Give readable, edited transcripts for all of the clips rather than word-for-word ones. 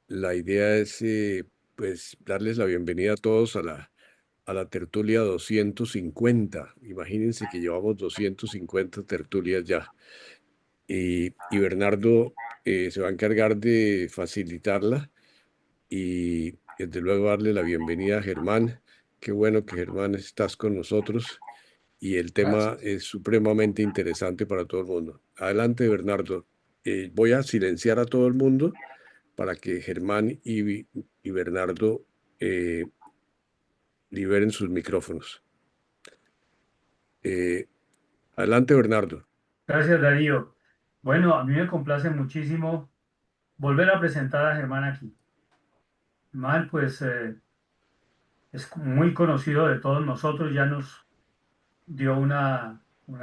La idea es, pues, darles la bienvenida a todos a la tertulia 250. Imagínense que llevamos 250 tertulias ya. Y Bernardo se va a encargar de facilitarla y, desde luego, darle la bienvenida a Germán. Qué bueno que Germán estás con nosotros y el tema Gracias. es supremamente interesante para todo el mundo. Adelante, Bernardo. Voy a silenciar a todo el mundo para que Germán y Bernardo eh, liberen sus micrófonos. Eh, Adelante, Bernardo. Gracias, Darío. Bueno, a mí me complace muchísimo volver a presentar a Germán aquí. Germán, pues, es muy conocido de todos nosotros, ya nos dio una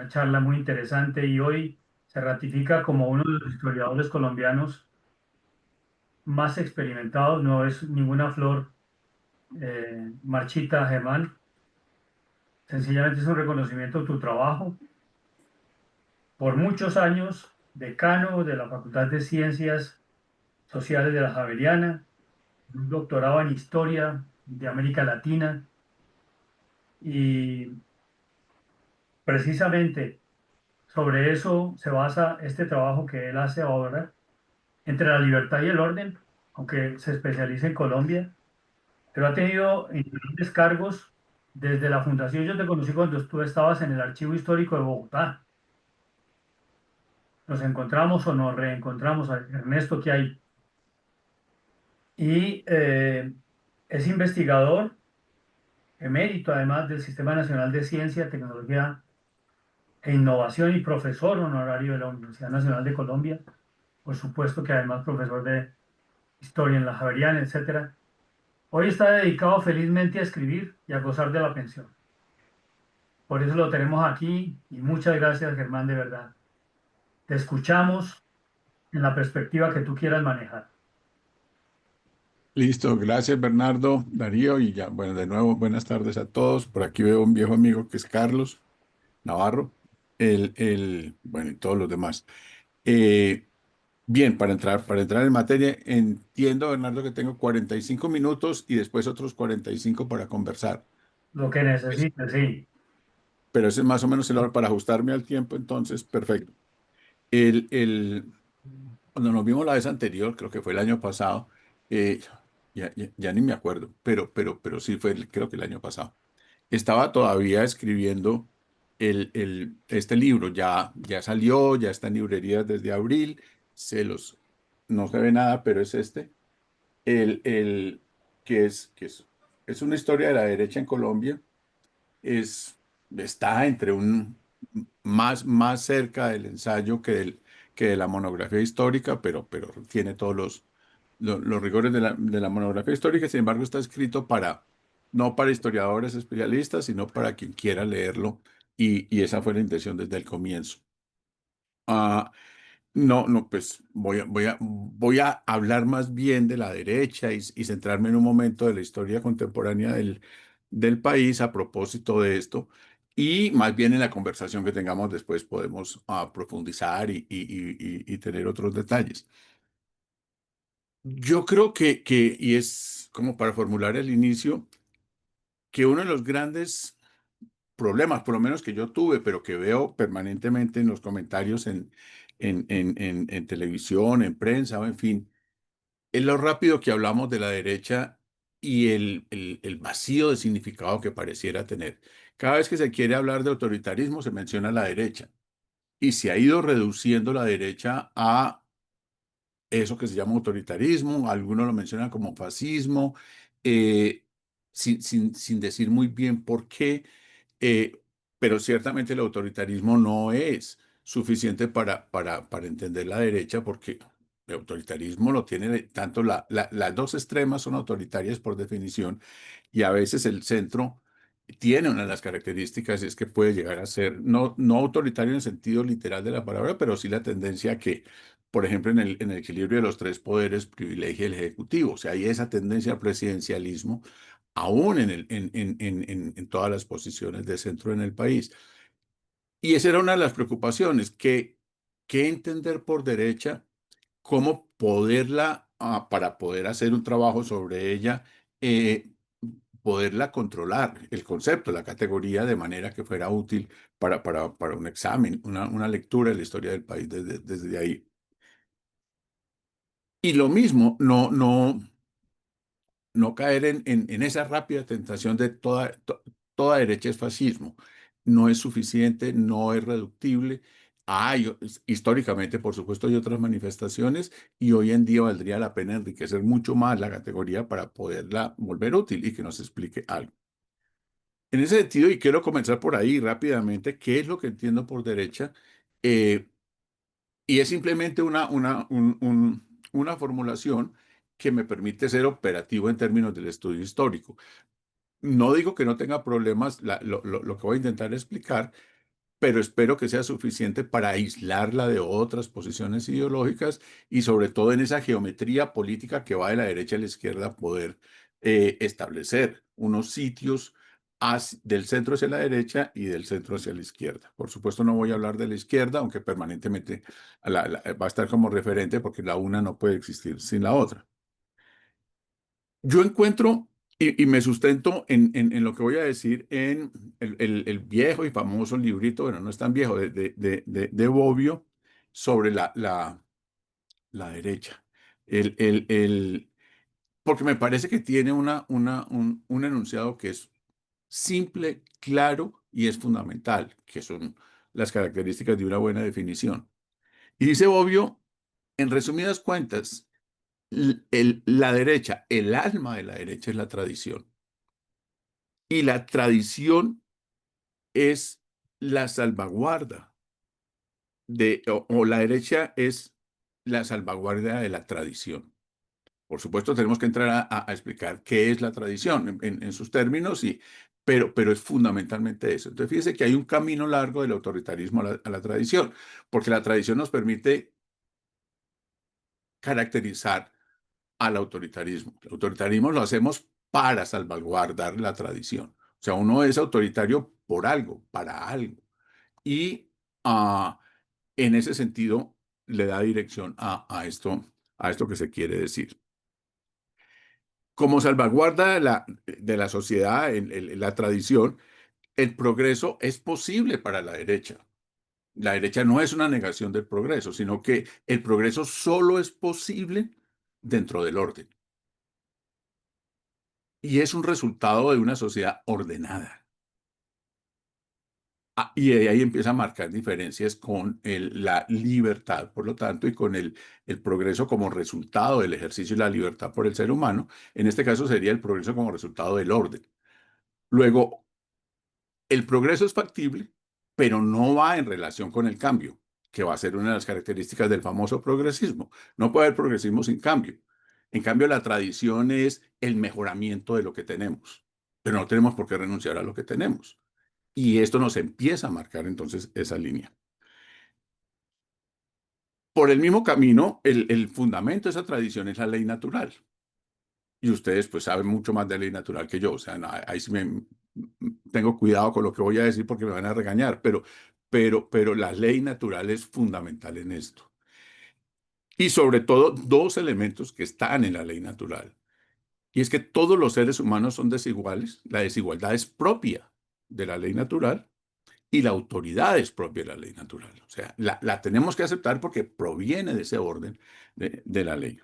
charla muy interesante y hoy se ratifica como uno de los historiadores colombianos más experimentados. No es ninguna flor marchita, Germán. Sencillamente es un reconocimiento de tu trabajo. Por muchos años, decano de la Facultad de Ciencias Sociales de la Javeriana, un doctorado en Historia de América Latina y precisamente sobre eso se basa este trabajo que él hace ahora, entre la libertad y el orden, aunque se especializa en Colombia, pero ha tenido diferentes cargos desde la fundación. Yo te conocí cuando tú estabas en el Archivo Histórico de Bogotá. Nos encontramos o nos reencontramos, Ernesto, que hay. Y es investigador emérito, además del Sistema Nacional de Ciencia, Tecnología e Innovación y profesor honorario de la Universidad Nacional de Colombia. Por supuesto que además profesor de Historia en la Javeriana, etcétera. Hoy está dedicado felizmente a escribir y a gozar de la pensión. Por eso lo tenemos aquí y muchas gracias, Germán, de verdad. Te escuchamos en la perspectiva que tú quieras manejar. Listo, gracias Bernardo, Darío y ya, bueno, de nuevo buenas tardes a todos. Por aquí veo un viejo amigo que es Carlos Navarro, bueno, y todos los demás. Eh, Bien, para entrar en materia, entiendo, Bernardo, que tengo 45 minutos y después otros 45 para conversar. Lo que Pues, necesites, sí. pero ese es más o menos el hora para ajustarme al tiempo, entonces, perfecto. El, el, Cuando nos vimos la vez anterior, creo que fue el año pasado, ya ni me acuerdo, pero sí fue, creo que el año pasado. Estaba todavía escribiendo este libro, ya salió, ya está en librerías desde abril, se los, no se ve nada, pero es este, el, el, es una historia de la derecha en Colombia, es, está entre más cerca del ensayo que de la monografía histórica, pero tiene todos los rigores de la monografía histórica. Sin embargo, está escrito no para historiadores especialistas, sino para quien quiera leerlo, y esa fue la intención desde el comienzo. Ah, no, no, pues voy a hablar más bien de la derecha y centrarme en un momento de la historia contemporánea del país a propósito de esto. Y más bien en la conversación que tengamos después podemos profundizar y tener otros detalles. Yo creo y es como para formular el inicio, que uno de los grandes problemas, por lo menos que yo tuve, pero que veo permanentemente en los comentarios en televisión, en prensa o en fin, es lo rápido que hablamos de la derecha y el vacío de significado que pareciera tener. Cada vez que se quiere hablar de autoritarismo se menciona la derecha y se ha ido reduciendo la derecha a eso que se llama autoritarismo, algunos lo mencionan como fascismo, eh, sin decir muy bien por qué. eh, pero ciertamente el autoritarismo no es suficiente para entender la derecha, porque el autoritarismo lo tiene tanto las dos extremas son autoritarias por definición, y a veces el centro tiene una de las características, y es que puede llegar a ser no autoritario en el sentido literal de la palabra, pero sí la tendencia a que, por ejemplo, en el equilibrio de los tres poderes, privilegie el ejecutivo. O sea, hay esa tendencia al presidencialismo aún en todas las posiciones de centro en el país. Y esa era una de las preocupaciones, que entender por derecha, cómo poderla para poder hacer un trabajo sobre ella, eh, poderla controlar, el concepto, la categoría, de manera que fuera útil para un examen, una lectura de la historia del país desde ahí. Y lo mismo, no caer en esa rápida tentación de toda derecha es fascismo. No es suficiente, no es reductible. Históricamente, por supuesto, hay otras manifestaciones y hoy en día valdría la pena enriquecer mucho más la categoría para poderla volver útil y que nos explique algo. En ese sentido, y quiero comenzar por ahí rápidamente, ¿qué es lo que entiendo por derecha? Eh, y es simplemente una formulación que me permite ser operativo en términos del estudio histórico. No digo que no tenga problemas, lo que voy a intentar explicar, pero espero que sea suficiente para aislarla de otras posiciones ideológicas y sobre todo en esa geometría política que va de la derecha a la izquierda, poder establecer unos sitios del centro hacia la derecha y del centro hacia la izquierda. Por supuesto, no voy a hablar de la izquierda, aunque permanentemente va a estar como referente porque la una no puede existir sin la otra. Yo encuentro y me sustento en lo que voy a decir en el viejo y famoso librito, bueno, no es tan viejo, de Bobbio sobre la derecha. El, el, el- Porque me parece que tiene un enunciado que es simple, claro y es fundamental, que son las características de una buena definición. Y dice Bobbio, en resumidas cuentas, la derecha, el alma de la derecha es la tradición. Y la tradición es la salvaguarda o la derecha es la salvaguardia de la tradición. Por supuesto, tenemos que entrar a explicar qué es la tradición en sus términos, pero es fundamentalmente eso. Entonces, fíjese que hay un camino largo del autoritarismo a la tradición, porque la tradición nos permite caracterizar al autoritarismo. El autoritarismo lo hacemos para salvaguardar la tradición. O sea, uno es autoritario por algo, para algo. Y ah, en ese sentido le da dirección a esto que se quiere decir. Como salvaguarda de la sociedad, la tradición, el progreso es posible para la derecha. La derecha no es una negación del progreso, sino que el progreso solo es posible dentro del orden. Y es un resultado de una sociedad ordenada. Y de ahí empieza a marcar diferencias con la libertad, por lo tanto, y con el progreso como resultado del ejercicio de la libertad por el ser humano. En este caso sería el progreso como resultado del orden. Luego, el progreso es factible, pero no va en relación con el cambio, que va a ser una de las características del famoso progresismo. No puede haber progresismo sin cambio. En cambio, la tradición es el mejoramiento de lo que tenemos, pero no tenemos por qué renunciar a lo que tenemos. Y esto nos empieza a marcar entonces esa línea. Por el mismo camino, el fundamento de esa tradición es la ley natural. Y ustedes pues saben mucho más de ley natural que yo. O sea, no, ahí sí tengo cuidado con lo que voy a decir porque me van a regañar, pero la ley natural es fundamental en esto. Y sobre todo, dos elementos que están en la ley natural. Y es que todos los seres humanos son desiguales. La desigualdad es propia de la ley natural y la autoridad es propia de la ley natural. O sea, la tenemos que aceptar porque proviene de ese orden de la ley.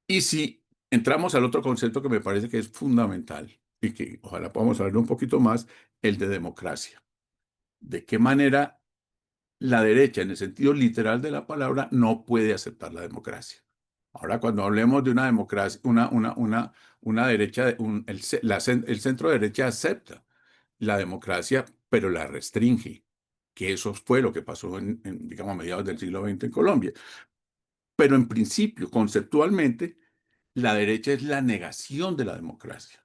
Y si entramos al otro concepto que me parece que es fundamental y que ojalá podamos hablar un poquito más, el de democracia. ¿De qué manera la derecha, en el sentido literal de la palabra, no puede aceptar la democracia? Ahora, cuando hablemos de una democracia, una derecha, el centro derecha acepta la democracia, pero la restringe, que eso fue lo que pasó digamos, a mediados del siglo XX en Colombia. Pero en principio, conceptualmente, la derecha es la negación de la democracia.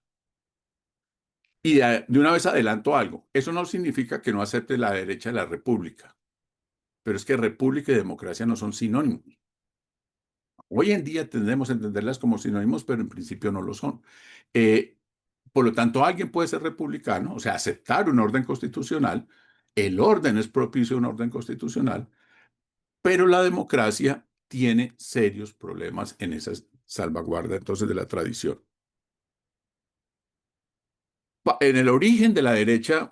Y de una vez adelanto algo, eso no significa que no acepte la derecha la república, pero es que república y democracia no son sinónimos. Hoy en día tendemos a entenderlas como sinónimos, pero en principio no lo son. Eh, por lo tanto, alguien puede ser republicano, o sea, aceptar un orden constitucional, el orden es propicio a un orden constitucional, pero la democracia tiene serios problemas en esa salvaguarda entonces de la tradición. En el origen de la derecha,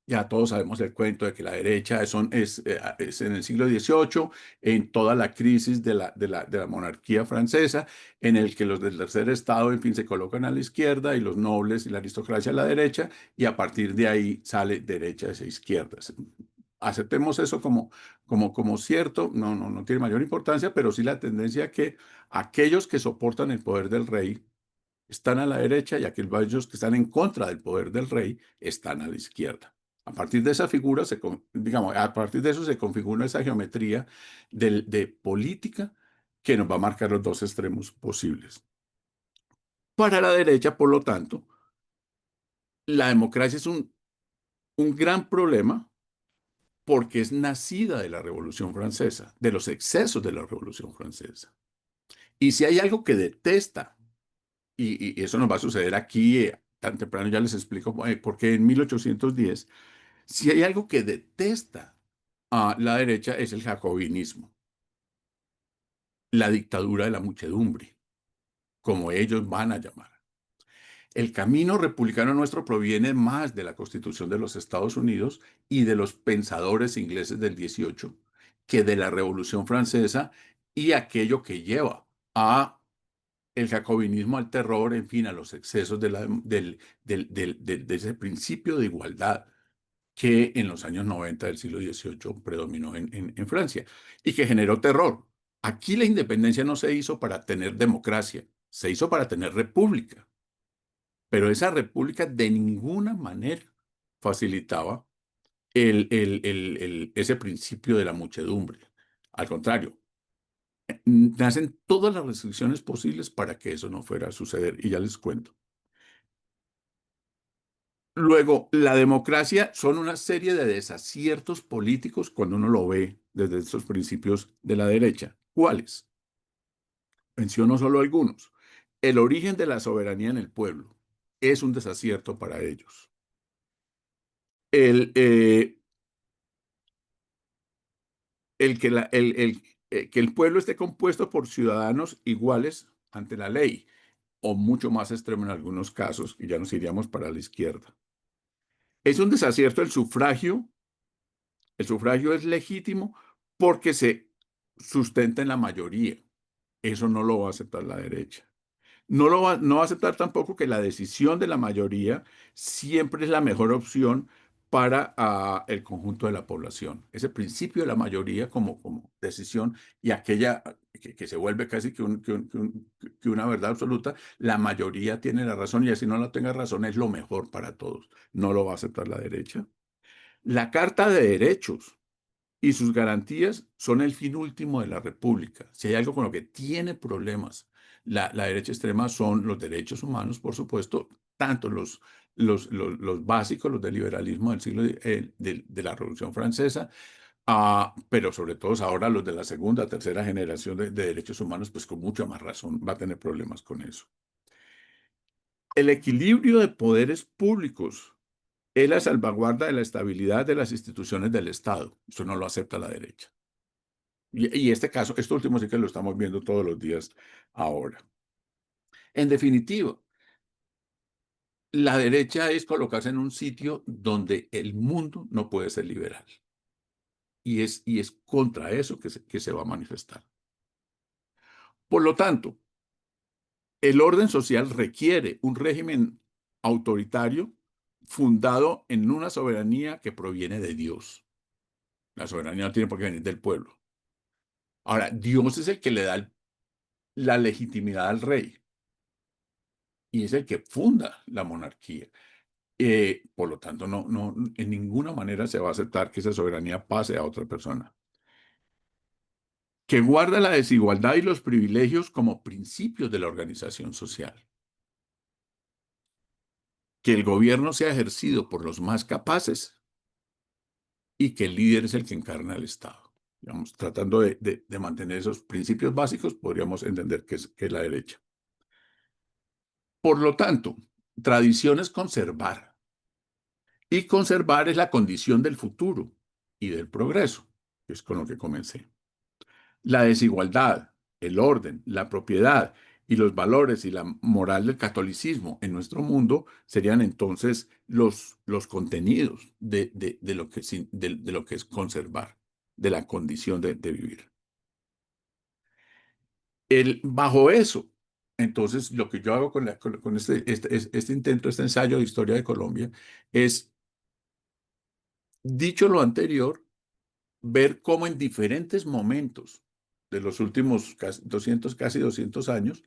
ya todos sabemos el cuento de que la derecha es en el siglo XVIII, en toda la crisis de la monarquía francesa, en el que los del tercer estado, en fin, se colocan a la izquierda y los nobles y la aristocracia a la derecha, y a partir de ahí sale derechas e izquierdas. Aceptemos eso como cierto, no tiene mayor importancia, pero sí la tendencia que aquellos que soportan el poder del rey están a la derecha y aquellos que están en contra del poder del rey están a la izquierda. A partir de esa figura, digamos, a partir de eso se configura esa geometría de política que nos va a marcar los dos extremos posibles. Para la derecha, por lo tanto, la democracia es un gran problema porque es nacida de la Revolución Francesa, de los excesos de la Revolución Francesa. Y si hay algo que detesta, y eso nos va a suceder aquí tan temprano, ya les explico porque en 1810, si hay algo que detesta a la derecha es el jacobinismo, la dictadura de la muchedumbre, como ellos van a llamar. El camino republicano nuestro proviene más de la Constitución de los Estados Unidos y de los pensadores ingleses del 18 que de la Revolución Francesa y aquello que lleva a el jacobinismo, al terror, en fin, a los excesos de ese principio de igualdad que en los años 90 del siglo XVIII predominó en Francia y que generó terror. Aquí la independencia no se hizo para tener democracia, se hizo para tener república, pero esa república de ninguna manera facilitaba ese principio de la muchedumbre. Al contrario, nacen todas las restricciones posibles para que eso no fuera a suceder, y ya les cuento. Luego, la democracia son una serie de desaciertos políticos cuando uno lo ve desde estos principios de la derecha. ¿Cuáles? Menciono solo algunos. El origen de la soberanía en el pueblo es un desacierto para ellos. El, eh, que el pueblo esté compuesto por ciudadanos iguales ante la ley, o mucho más extremo en algunos casos, y ya nos iríamos para la izquierda. Es un desacierto el sufragio. El sufragio es legítimo porque se sustenta en la mayoría. Eso no lo va a aceptar la derecha. No va a aceptar tampoco que la decisión de la mayoría siempre es la mejor opción para el conjunto de la población. Ese principio de la mayoría como decisión y aquella que se vuelve casi que una verdad absoluta, la mayoría tiene la razón y así no la tenga razón es lo mejor para todos. No lo va a aceptar la derecha. La Carta de Derechos y sus garantías son el fin último de la República. Si hay algo con lo que tiene problemas la derecha extrema son los derechos humanos, por supuesto, tanto los básicos, los del liberalismo del siglo de la Revolución Francesa, pero sobre todo ahora los de la segunda, tercera generación de derechos humanos, pues con mucha más razón va a tener problemas con eso. El equilibrio de poderes públicos es la salvaguarda de la estabilidad de las instituciones del Estado. Eso no lo acepta la derecha. Y este caso, esto último sí que lo estamos viendo todos los días ahora. En definitiva, la derecha es colocarse en un sitio donde el mundo no puede ser liberal. Y es contra eso que se va a manifestar. Por lo tanto, el orden social requiere un régimen autoritario fundado en una soberanía que proviene de Dios. La soberanía no tiene por qué venir del pueblo. Ahora, Dios es el que le da la legitimidad al rey y es el que funda la monarquía. Por lo tanto, en ninguna manera se va a aceptar que esa soberanía pase a otra persona. Que guarda la desigualdad y los privilegios como principios de la organización social. Que el gobierno sea ejercido por los más capaces y que el líder es el que encarna el Estado. Digamos, tratando de mantener esos principios básicos, podríamos entender que es la derecha. Por lo tanto, tradición es conservar. Y conservar es la condición del futuro y del progreso, que es con lo que comencé. La desigualdad, el orden, la propiedad y los valores y la moral del catolicismo en nuestro mundo serían entonces los contenidos de lo que, de lo que es conservar, de la condición de vivir. Bajo eso, entonces lo que yo hago con este intento, este ensayo de historia de Colombia, es, dicho lo anterior, ver cómo en diferentes momentos de los últimos casi 200 años,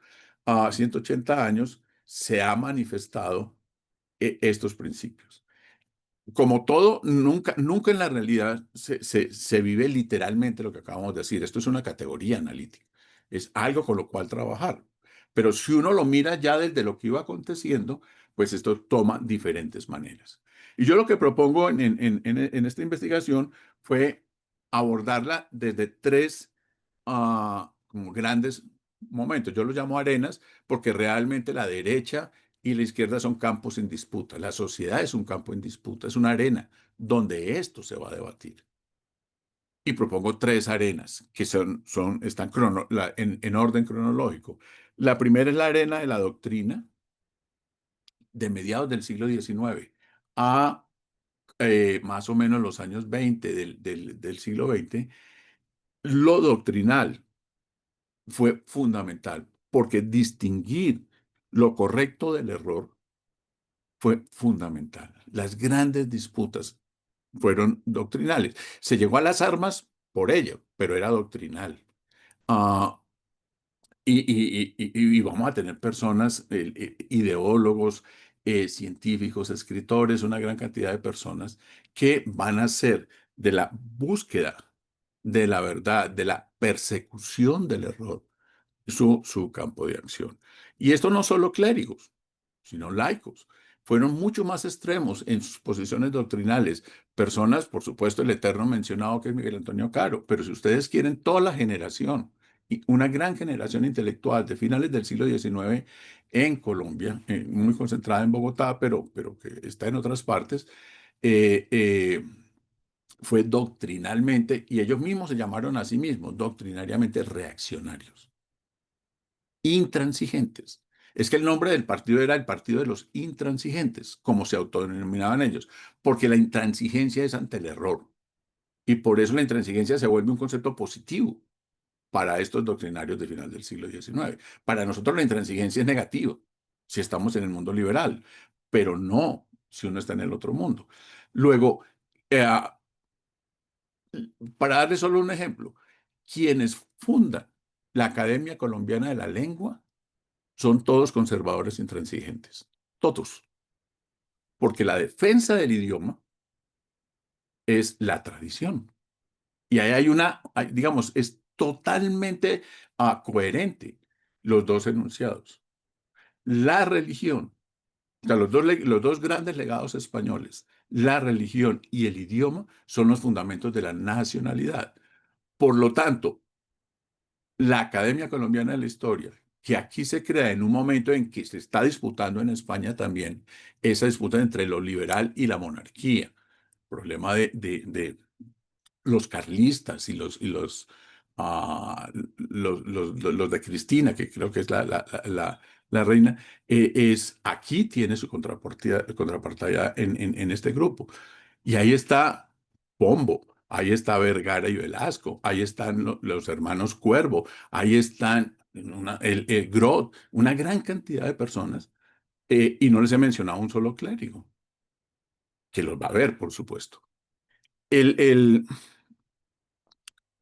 a 180 años, se ha manifestado estos principios. Como todo, nunca en la realidad se vive literalmente lo que acabamos de decir. Esto es una categoría analítica. Es algo con lo cual trabajar. Pero si uno lo mira ya desde lo que iba aconteciendo, pues esto toma diferentes maneras. Y yo lo que propongo en esta investigación fue abordarla desde tres como grandes momentos. Yo los llamo arenas porque realmente la derecha y la izquierda son campos en disputa. La sociedad es un campo en disputa, es una arena donde esto se va a debatir. Y propongo tres arenas que están en orden cronológico. La primera es la arena de la doctrina de mediados del siglo XIX a más o menos los años 20 del siglo XX. Lo doctrinal fue fundamental porque distinguir lo correcto del error fue fundamental. Las grandes disputas fueron doctrinales. Se llegó a las armas por ello, pero era doctrinal. Ah, y vamos a tener personas, ideólogos, científicos, escritores, una gran cantidad de personas que van a hacer de la búsqueda de la verdad, de la persecución del error, su campo de acción. Y esto no solo clérigos, sino laicos. Fueron mucho más extremos en sus posiciones doctrinales. Personas, por supuesto, el eterno mencionado que es Miguel Antonio Caro, pero si ustedes quieren toda la generación, y una gran generación intelectual de finales del siglo XIX en Colombia, muy concentrada en Bogotá, pero que está en otras partes, eh, eh, fue doctrinalmente, y ellos mismos se llamaron a sí mismos, doctrinariamente reaccionarios, intransigentes. Es que el nombre del partido era el Partido de los Intransigentes, como se autodenominaban ellos, porque la intransigencia es ante el error. Y por eso la intransigencia se vuelve un concepto positivo para estos doctrinarios de final del siglo XIX. Para nosotros la intransigencia es negativa, si estamos en el mundo liberal, pero no si uno está en el otro mundo. Luego, eh, para darle solo un ejemplo, quienes fundan la Academia Colombiana de la Lengua son todos conservadores intransigentes, todos, porque la defensa del idioma es la tradición. Y ahí digamos, es totalmente coherente los dos enunciados. La religión, o sea, los dos grandes legados españoles, la religión y el idioma son los fundamentos de la nacionalidad. Por lo tanto, la Academia Colombiana de la Historia, que aquí se crea en un momento en que se está disputando en España también esa disputa entre lo liberal y la monarquía, problema de los carlistas los de Cristina, que creo que es la reina, aquí tiene su contrapartida en este grupo. Y ahí está Pombo, ahí está Vergara y Velasco, ahí están los hermanos Cuervo, ahí están el Grot, una gran cantidad de personas, y no les he mencionado un solo clérigo, que los va a ver, por supuesto. El, el,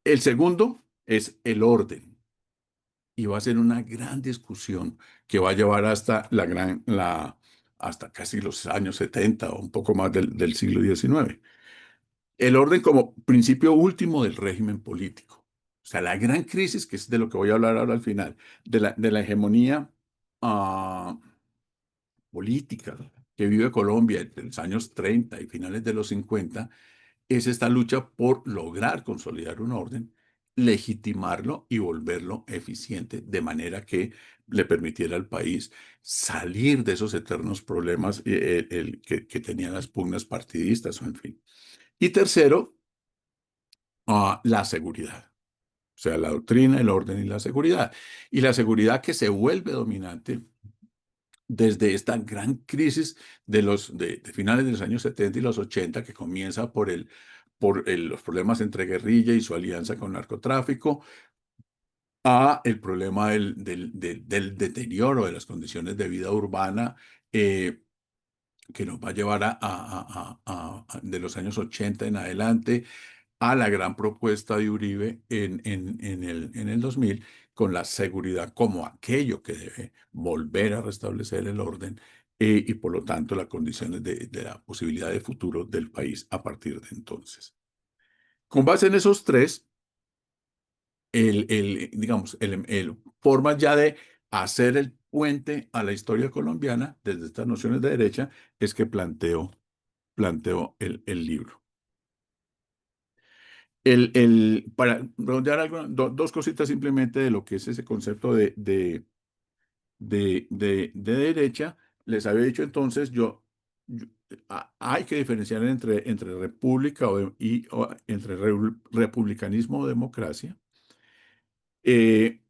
el segundo es el orden, y va a ser una gran discusión que va a llevar hasta hasta casi los años 70 o un poco más del siglo XIX. El orden como principio último del régimen político. O sea, la gran crisis, que es de lo que voy a hablar ahora al final, de la hegemonía política que vive Colombia entre los años 30 y finales de los 50, es esta lucha por lograr consolidar un orden, legitimarlo y volverlo eficiente, de manera que le permitiera al país salir de esos eternos problemas que tenían las pugnas partidistas, o en fin. Y tercero, la seguridad. O sea, la doctrina, el orden y la seguridad. Y la seguridad que se vuelve dominante desde esta gran crisis de finales de los años 70 y los 80, que comienza los problemas entre guerrilla y su alianza con narcotráfico, a el problema del deterioro de las condiciones de vida urbana, que nos va a llevar de los años 80 en adelante a la gran propuesta de Uribe en el 2000, con la seguridad como aquello que debe volver a restablecer el orden, y por lo tanto las condiciones de la posibilidad de futuro del país a partir de entonces. Con base en esos tres, digamos, forma ya de hacer el puente a la historia colombiana desde estas nociones de derecha es que planteo el libro. Para redondear dos cositas simplemente de lo que es ese concepto de derecha, les había dicho entonces, hay que diferenciar entre república o entre republicanismo o democracia, eh,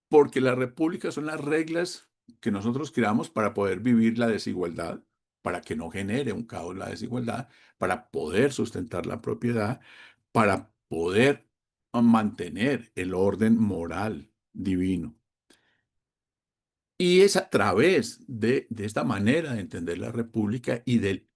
porque la república son las reglas que nosotros creamos para poder vivir la desigualdad, para que no genere un caos la desigualdad, para poder sustentar la propiedad, para poder mantener el orden moral divino. Y es a través de esta manera de entender la república y de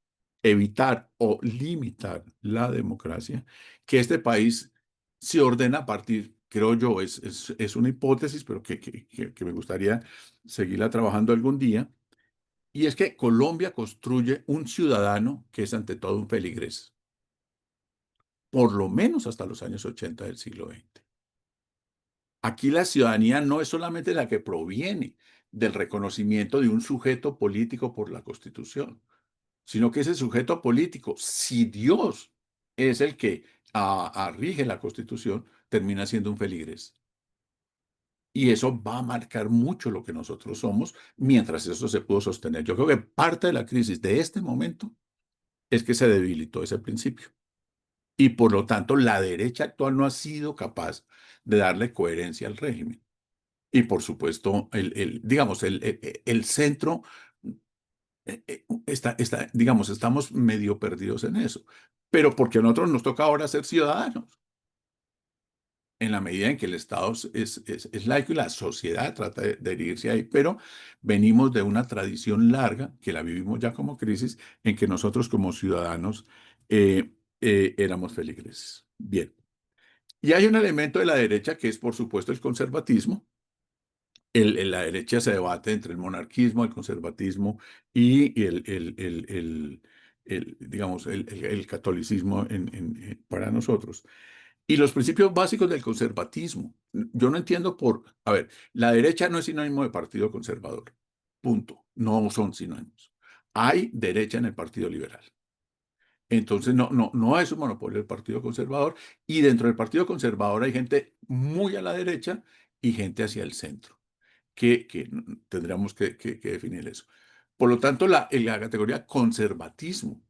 evitar o limitar la democracia que este país se ordena a partir, creo yo, es una hipótesis, pero que me gustaría seguirla trabajando algún día, y es que Colombia construye un ciudadano que es ante todo un feligrés, por lo menos hasta los años 80 del siglo XX. Aquí la ciudadanía no es solamente la que proviene del reconocimiento de un sujeto político por la Constitución, sino que ese sujeto político, si Dios es el que rige la Constitución, termina siendo un feligrés. Y eso va a marcar mucho lo que nosotros somos mientras eso se pudo sostener. Yo creo que parte de la crisis de este momento es que se debilitó ese principio. Y por lo tanto, la derecha actual no ha sido capaz de darle coherencia al régimen. Y por supuesto, digamos, el centro, digamos, estamos medio perdidos en eso. Pero porque a nosotros nos toca ahora ser ciudadanos, en la medida en que el Estado es laico y la sociedad trata de irse ahí, pero venimos de una tradición larga, que la vivimos ya como crisis, en que nosotros como ciudadanos éramos feligreses. Bien. Y hay un elemento de la derecha que es, por supuesto, el conservatismo. La derecha se debate entre el monarquismo, el conservatismo y digamos, el catolicismo para nosotros. Y los principios básicos del conservatismo. Yo no entiendo a ver, la derecha no es sinónimo de partido conservador. Punto. No son sinónimos. Hay derecha en el Partido Liberal. Entonces, no es un monopolio del Partido Conservador. Y dentro del Partido Conservador hay gente muy a la derecha y gente hacia el centro que tendríamos que definir eso. Por lo tanto, la categoría conservatismo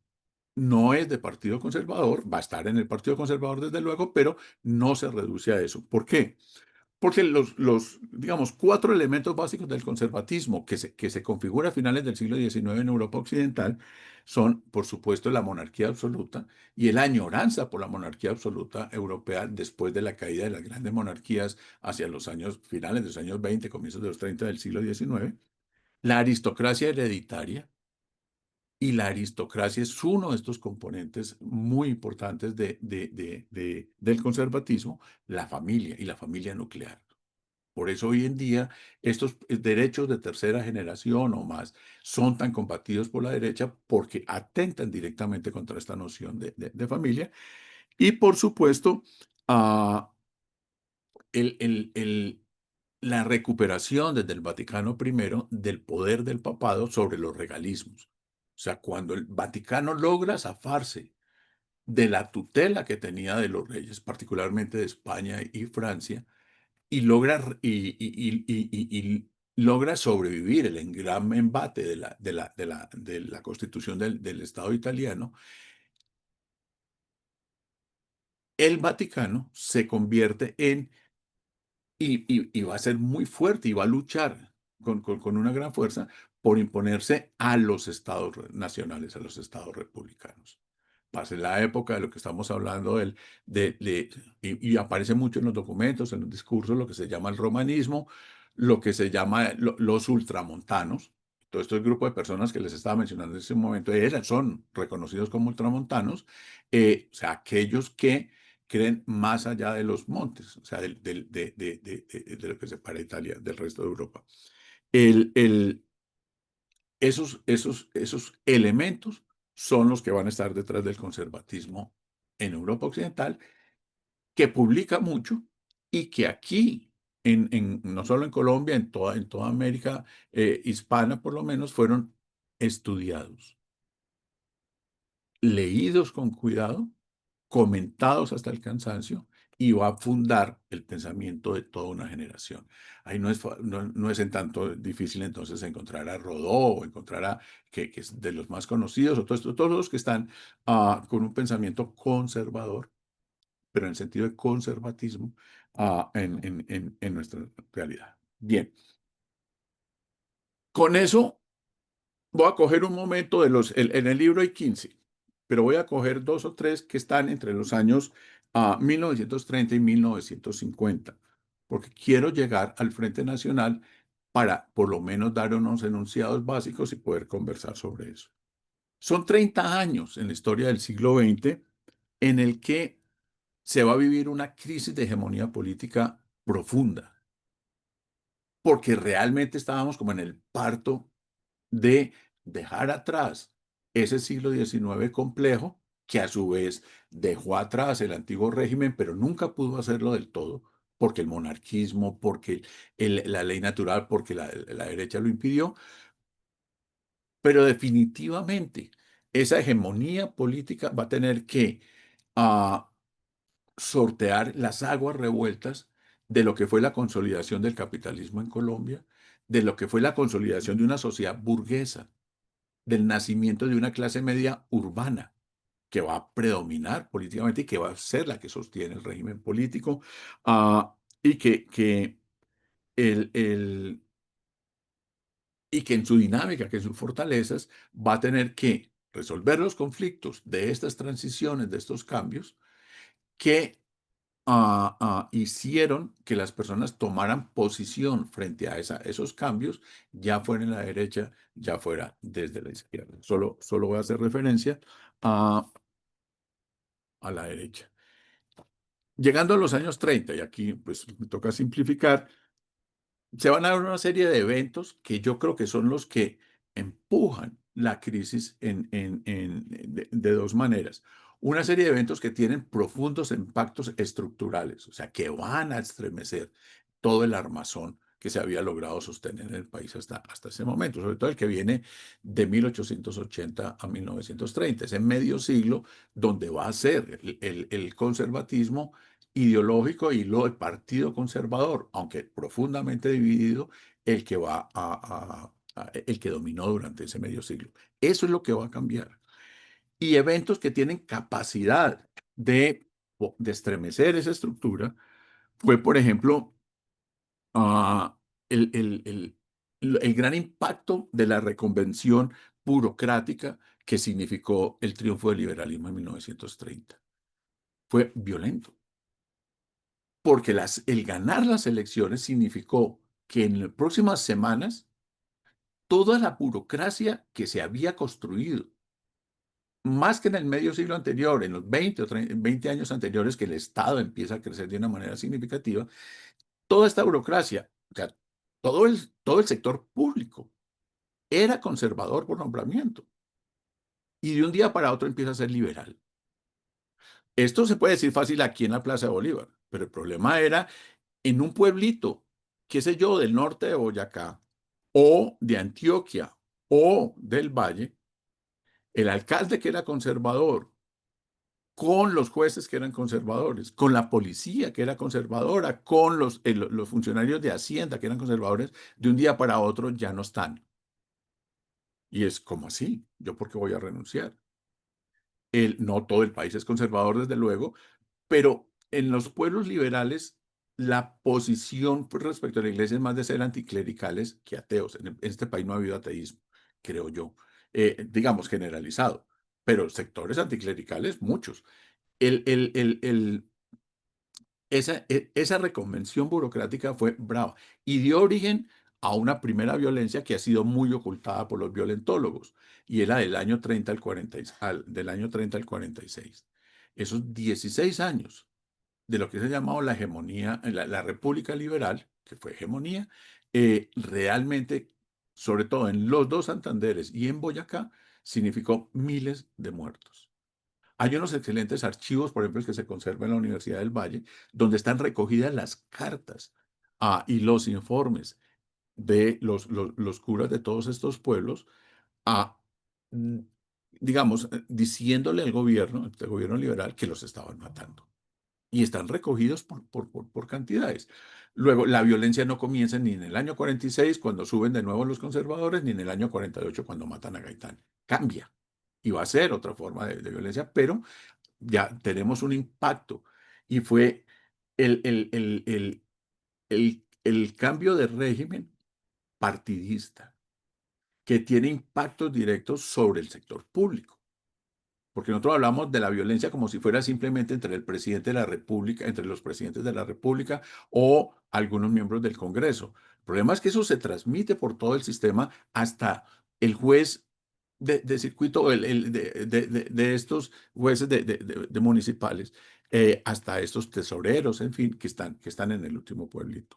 no es de partido conservador, va a estar en el partido conservador desde luego, pero no se reduce a eso. ¿Por qué? Porque digamos, cuatro elementos básicos del conservatismo que se configura a finales del siglo XIX en Europa Occidental son, por supuesto, la monarquía absoluta y la añoranza por la monarquía absoluta europea después de la caída de las grandes monarquías hacia los años finales de los años 20, comienzos de los 30 del siglo XIX, la aristocracia hereditaria, y la aristocracia es uno de estos componentes muy importantes del conservatismo, la familia y la familia nuclear. Por eso hoy en día estos derechos de tercera generación o más son tan combatidos por la derecha porque atentan directamente contra esta noción de familia. Y por supuesto, ah, el, el- el- la recuperación desde el Vaticano I del poder del papado sobre los regalismos. O sea, cuando el Vaticano logra zafarse de la tutela que tenía de los reyes, particularmente de España y Francia, y logra sobrevivir el gran embate de la constitución del Estado italiano, el Vaticano se convierte en, y va a ser muy fuerte y va a luchar con una gran fuerza por imponerse a los estados nacionales, a los estados republicanos. Pase la época de lo que estamos hablando, y aparece mucho en los documentos, en los discursos, lo que se llama el romanismo, lo que se llama los ultramontanos. Todo este grupo de personas que les estaba mencionando en ese momento son reconocidos como ultramontanos, o sea, aquellos que creen más allá de los montes, o sea, de lo que separa Italia del resto de Europa. El, el, esos elementos son los que van a estar detrás del conservatismo en Europa Occidental, que publica mucho y que aquí, no solo en Colombia, en toda América hispana por lo menos, fueron estudiados, leídos con cuidado, comentados hasta el cansancio, y va a fundar el pensamiento de toda una generación. Ahí no es en tanto difícil entonces encontrar a Rodó o encontrar que es de los más conocidos, o todos los que están con un pensamiento conservador, pero en el sentido de conservatismo en nuestra realidad. Bien, con eso voy a coger un momento en el libro hay 15, pero voy a coger dos o tres que están entre los años 1930 y 1950, porque quiero llegar al Frente Nacional para por lo menos dar unos enunciados básicos y poder conversar sobre eso. Son 30 años en la historia del siglo XX en el que se va a vivir una crisis de hegemonía política profunda, porque realmente estábamos como en el parto de dejar atrás ese siglo XIX complejo, que a su vez dejó atrás el antiguo régimen, pero nunca pudo hacerlo del todo, porque el monarquismo, porque la ley natural, porque la derecha lo impidió, pero definitivamente esa hegemonía política va a tener que ah, sortear las aguas revueltas de lo que fue la consolidación del capitalismo en Colombia, de lo que fue la consolidación de una sociedad burguesa, del nacimiento de una clase media urbana que va a predominar políticamente y que va a ser la que sostiene el régimen político, y el, el, que en su dinámica, que en sus fortalezas, va a tener que resolver los conflictos de estas transiciones, de estos cambios, que hicieron que las personas tomaran posición frente a esos cambios, ya fuera en la derecha, ya fuera desde la izquierda. Solo voy a hacer referencia a, a la derecha. Llegando a los años 30, y aquí pues me toca simplificar, se van a dar una serie de eventos que yo creo que son los que empujan la crisis de dos maneras. Una serie de eventos que tienen profundos impactos estructurales, o sea, que van a estremecer todo el armazón que se había logrado sostener en el país hasta ese momento, sobre todo el que viene de 1880 a 1930, ese medio siglo donde va a ser el conservatismo ideológico y luego el Partido Conservador, aunque profundamente dividido, el que dominó durante ese medio siglo. Eso es lo que va a cambiar. Y eventos que tienen capacidad de estremecer esa estructura fue, por ejemplo, ah, el, el, el, el gran impacto de la reconvención burocrática que significó el triunfo del liberalismo en 1930. Fue violento porque el ganar las elecciones significó que en las próximas semanas toda la burocracia que se había construido, más que en el medio siglo anterior, en los 20 o 30, 20 años anteriores que el Estado empieza a crecer de una manera significativa, toda esta burocracia, o sea, todo el sector público era conservador por nombramiento y de un día para otro empieza a ser liberal. Esto se puede decir fácil aquí en la Plaza de Bolívar, pero el problema era en un pueblito, qué sé yo, del norte de Boyacá, o de Antioquia, o del Valle, el alcalde que era conservador, con los jueces que eran conservadores, con la policía que era conservadora, con los funcionarios de Hacienda que eran conservadores, de un día para otro ya no están. Y es como así, ¿yo por qué voy a renunciar? No todo el país es conservador, desde luego, Pero en los pueblos liberales, la posición respecto a la iglesia es más de ser anticlericales que ateos. En este país no ha habido ateísmo, creo yo, digamos generalizado, pero sectores anticlericales, muchos. El, el, el, el, esa reconvención burocrática fue brava y dio origen a una primera violencia que ha sido muy ocultada por los violentólogos, y era del año 30 al 40, del año 30 al 46. Esos 16 años de lo que se ha llamado la hegemonía, la República Liberal, que fue hegemonía, realmente, sobre todo en los dos Santanderes y en Boyacá, significó miles de muertos. Hay unos excelentes archivos, por ejemplo, que se conservan en la Universidad del Valle, donde están recogidas las cartas y los informes de los curas de todos estos pueblos, a, mm, digamos, diciéndole al gobierno, el gobierno liberal, que los estaban matando y están recogidos por cantidades. Luego, la violencia no comienza ni en el año 46, cuando suben de nuevo los conservadores, ni en el año 48, cuando matan a Gaitán. Cambia. Y va a ser otra forma de violencia, pero ya tenemos un impacto. Y fue el, el, el, el, el cambio de régimen partidista, que tiene impactos directos sobre el sector público. Porque nosotros hablamos de la violencia como si fuera simplemente entre el presidente de la República, entre los presidentes de la República o algunos miembros del Congreso. El problema es que eso se transmite por todo el sistema hasta el juez de circuito, de estos jueces de municipales, hasta estos tesoreros, en fin, que están en el último pueblito.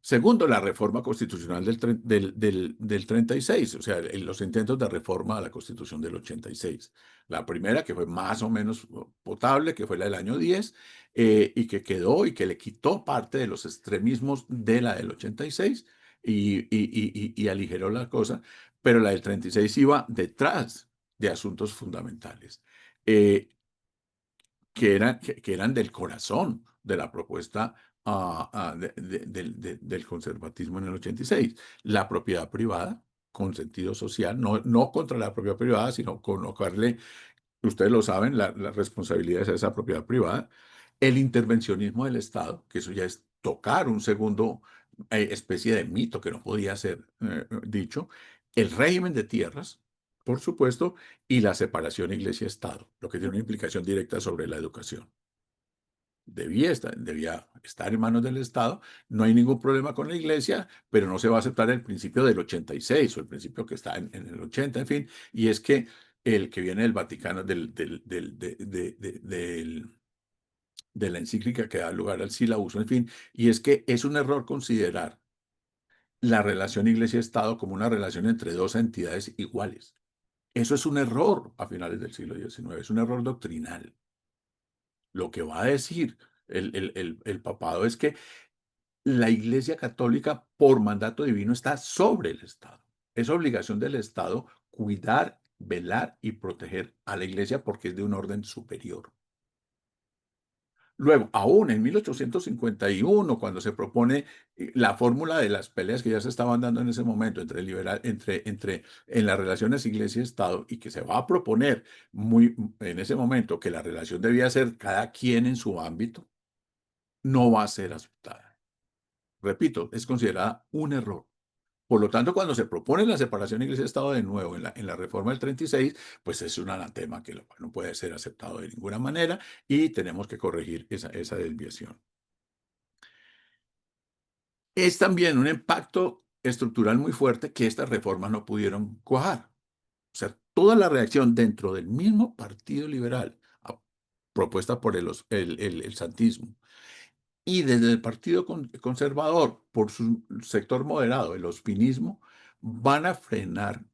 Segundo, la reforma constitucional del 36, o sea, los intentos de reforma a la Constitución del 86. La primera, que fue más o menos potable, que fue la del año 10, y que quedó y que le quitó parte de los extremismos de la del 86 y aligeró la cosa, pero la del 36 iba detrás de asuntos fundamentales. Eh, que eran del corazón de la propuesta del conservatismo en el 86. La propiedad privada con sentido social, no contra la propiedad privada, sino colocarle, ustedes lo saben, las responsabilidades a esa propiedad privada. El intervencionismo del Estado, que eso ya es tocar un segundo especie de mito que no podía ser dicho. El régimen de tierras, por supuesto, y la separación iglesia-estado, lo que tiene una implicación directa sobre la educación. Debía estar en manos del Estado. No hay ningún problema con la iglesia, pero no se va a aceptar el principio del 86 o el principio que está en el 80, en fin, y es que el que viene del Vaticano, de la encíclica que da lugar al uso, en fin, y es que es un error considerar la relación iglesia-estado como una relación entre dos entidades iguales. Eso es un error a finales del siglo XIX, es un error doctrinal. Lo que va a decir el papado es que la Iglesia Católica, por mandato divino, está sobre el Estado. Es obligación del Estado cuidar, velar y proteger a la Iglesia porque es de un orden superior. Luego, aún en 1851, cuando se propone la fórmula de las peleas que ya se estaban dando en ese momento en las relaciones iglesia-estado, y que se va a proponer en ese momento que la relación debía ser cada quien en su ámbito, no va a ser aceptada. Repito, es considerada un error. Por lo tanto, cuando se propone la separación iglesia-estado de nuevo en la reforma del 36, pues es un anatema que no puede ser aceptado de ninguna manera y tenemos que corregir esa desviación. Es también un impacto estructural muy fuerte que estas reformas no pudieron cuajar. O sea, toda la reacción dentro del mismo Partido Liberal, propuesta por el santismo, y desde el Partido Conservador, por su sector moderado, el ospinismo, van a frenar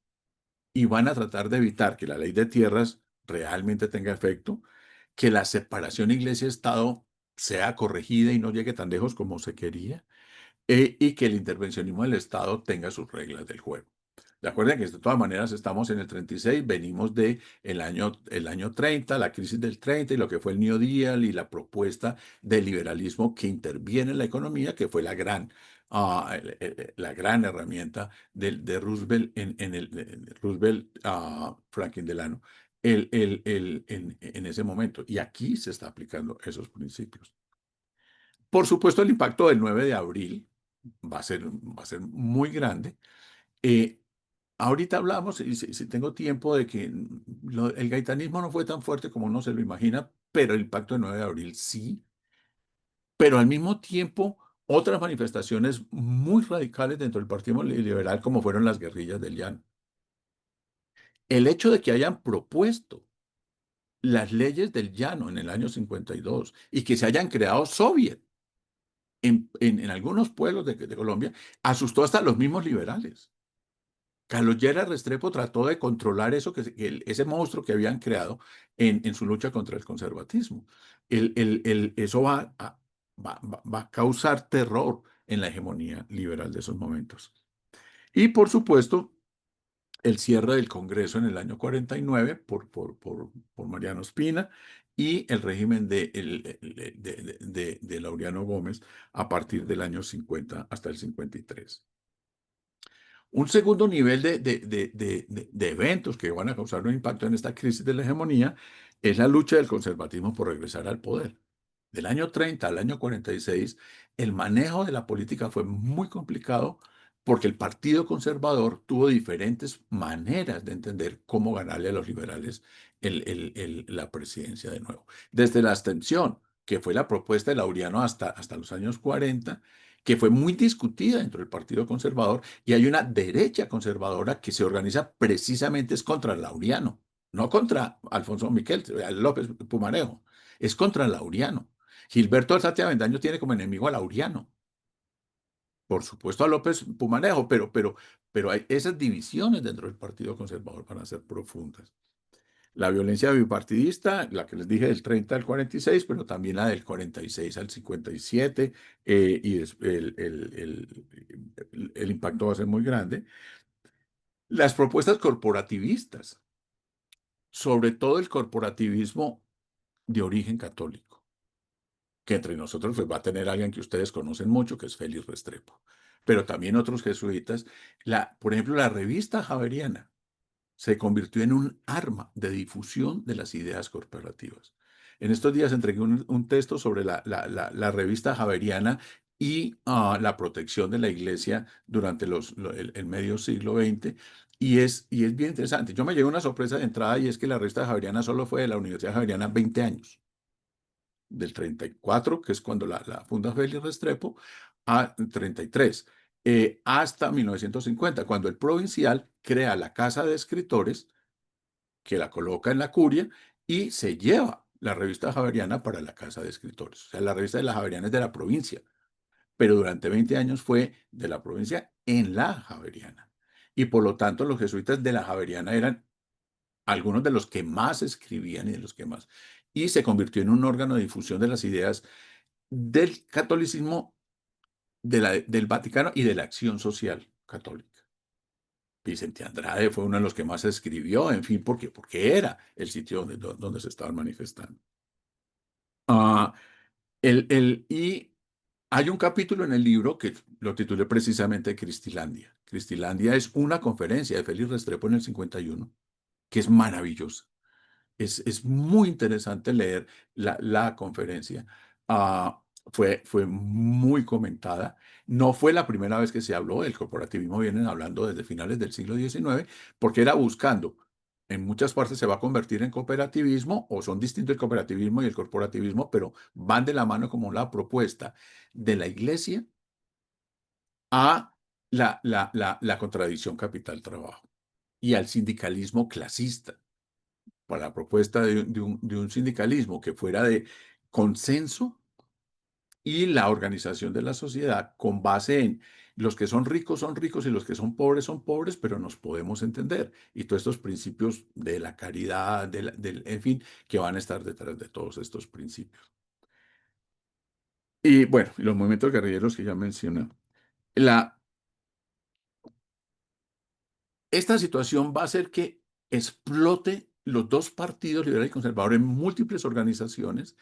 y van a tratar de evitar que la ley de tierras realmente tenga efecto, que la separación iglesia-estado sea corregida y no llegue tan lejos como se quería, y que el intervencionismo del Estado tenga sus reglas del juego. De acuerdo que de todas maneras estamos en el 36, venimos de el año 30, la crisis del 30 y lo que fue el New Deal y la propuesta del liberalismo que interviene en la economía, que fue la gran herramienta de Roosevelt, Roosevelt, Franklin Delano, en ese momento. Y aquí se está aplicando esos principios. Por supuesto, el impacto del 9 de abril va a ser muy grande. Eh, Ahorita hablamos, y si tengo tiempo, de que el gaitanismo no fue tan fuerte como uno se lo imagina, pero el impacto del 9 de abril sí. Pero al mismo tiempo, otras manifestaciones muy radicales dentro del Partido Liberal, como fueron las guerrillas del Llano. El hecho de que hayan propuesto las leyes del Llano en el año 52 y que se hayan creado soviets en algunos pueblos de Colombia, asustó hasta a los mismos liberales. Carlos Lleras Restrepo trató de controlar eso, ese monstruo que habían creado en su lucha contra el conservatismo. Eso va a causar terror en la hegemonía liberal de esos momentos. Y por supuesto, el cierre del Congreso en el año 49 por Mariano Espina y el régimen de Laureano Gómez a partir del año 50 hasta el 53. Un segundo nivel de eventos que van a causar un impacto en esta crisis de la hegemonía es la lucha del conservatismo por regresar al poder. Del año 30 al año 46, el manejo de la política fue muy complicado porque el Partido Conservador tuvo diferentes maneras de entender cómo ganarle a los liberales la presidencia de nuevo. Desde la abstención, que fue la propuesta de Laureano hasta los años 40, que fue muy discutida dentro del Partido Conservador, y hay una derecha conservadora que se organiza precisamente es contra Laureano, no contra Alfonso Miquel, López Pumarejo, es contra Laureano. Gilberto Alzate Avendaño tiene como enemigo a Laureano, por supuesto a López Pumarejo, pero hay esas divisiones dentro del Partido Conservador van a ser profundas. La violencia bipartidista, la que les dije del 30 al 46, pero también la del 46 al 57, el impacto va a ser muy grande. Las propuestas corporativistas, sobre todo el corporativismo de origen católico, que entre nosotros pues, va a tener alguien que ustedes conocen mucho, que es Félix Restrepo, pero también otros jesuitas. Por ejemplo, la revista Javeriana se convirtió en un arma de difusión de las ideas corporativas. En estos días entregué un texto sobre la revista Javeriana y la protección de la iglesia durante el medio siglo XX. Y es bien interesante. Yo me llevé una sorpresa de entrada y es que la revista Javeriana solo fue de la Universidad Javeriana 20 años, del 34, que es cuando la funda Félix Restrepo, a 33, hasta 1950, cuando el provincial crea la Casa de Escritores, que la coloca en la curia y se lleva la revista Javeriana para la Casa de Escritores. O sea, la revista de la Javeriana es de la provincia, pero durante 20 años fue de la provincia en la Javeriana. Y por lo tanto, los jesuitas de la Javeriana eran algunos de los que más escribían y de los que más. Y se convirtió en un órgano de difusión de las ideas del catolicismo, del Vaticano y de la acción social católica. Vicente Andrade fue uno de los que más escribió, en fin, porque era el sitio donde se estaban manifestando. Ah, y hay un capítulo en el libro que lo titulé precisamente Cristilandia. Cristilandia es una conferencia de Félix Restrepo en el 51, que es maravillosa. Es muy interesante leer la conferencia. Ah, fue muy comentada. No fue la primera vez que se habló del corporativismo, vienen hablando desde finales del siglo XIX, porque era buscando, en muchas partes se va a convertir en cooperativismo, o son distintos el cooperativismo y el corporativismo, pero van de la mano como la propuesta de la iglesia a la contradicción capital-trabajo y al sindicalismo clasista para la propuesta de un sindicalismo que fuera de consenso y la organización de la sociedad con base en los que son ricos y los que son pobres, pero nos podemos entender. Y todos estos principios de la caridad, en fin, que van a estar detrás de todos estos principios. Y bueno, y los movimientos guerrilleros que ya mencioné. La, Esta situación va a hacer que explote los dos partidos, liberal y conservador, en múltiples organizaciones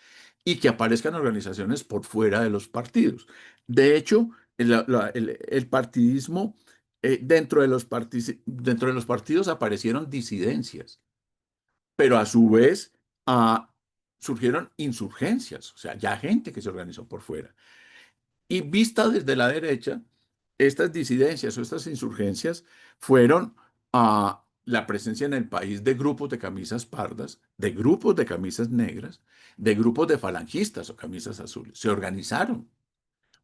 y que aparezcan organizaciones por fuera de los partidos. De hecho, el partidismo, dentro de los partidos aparecieron disidencias, pero a su vez ah, surgieron insurgencias, o sea, ya gente que se organizó por fuera. Y vista desde la derecha, estas disidencias o estas insurgencias fueron a la presencia en el país de grupos de camisas pardas, de grupos de camisas negras, de grupos de falangistas o camisas azules. Se organizaron,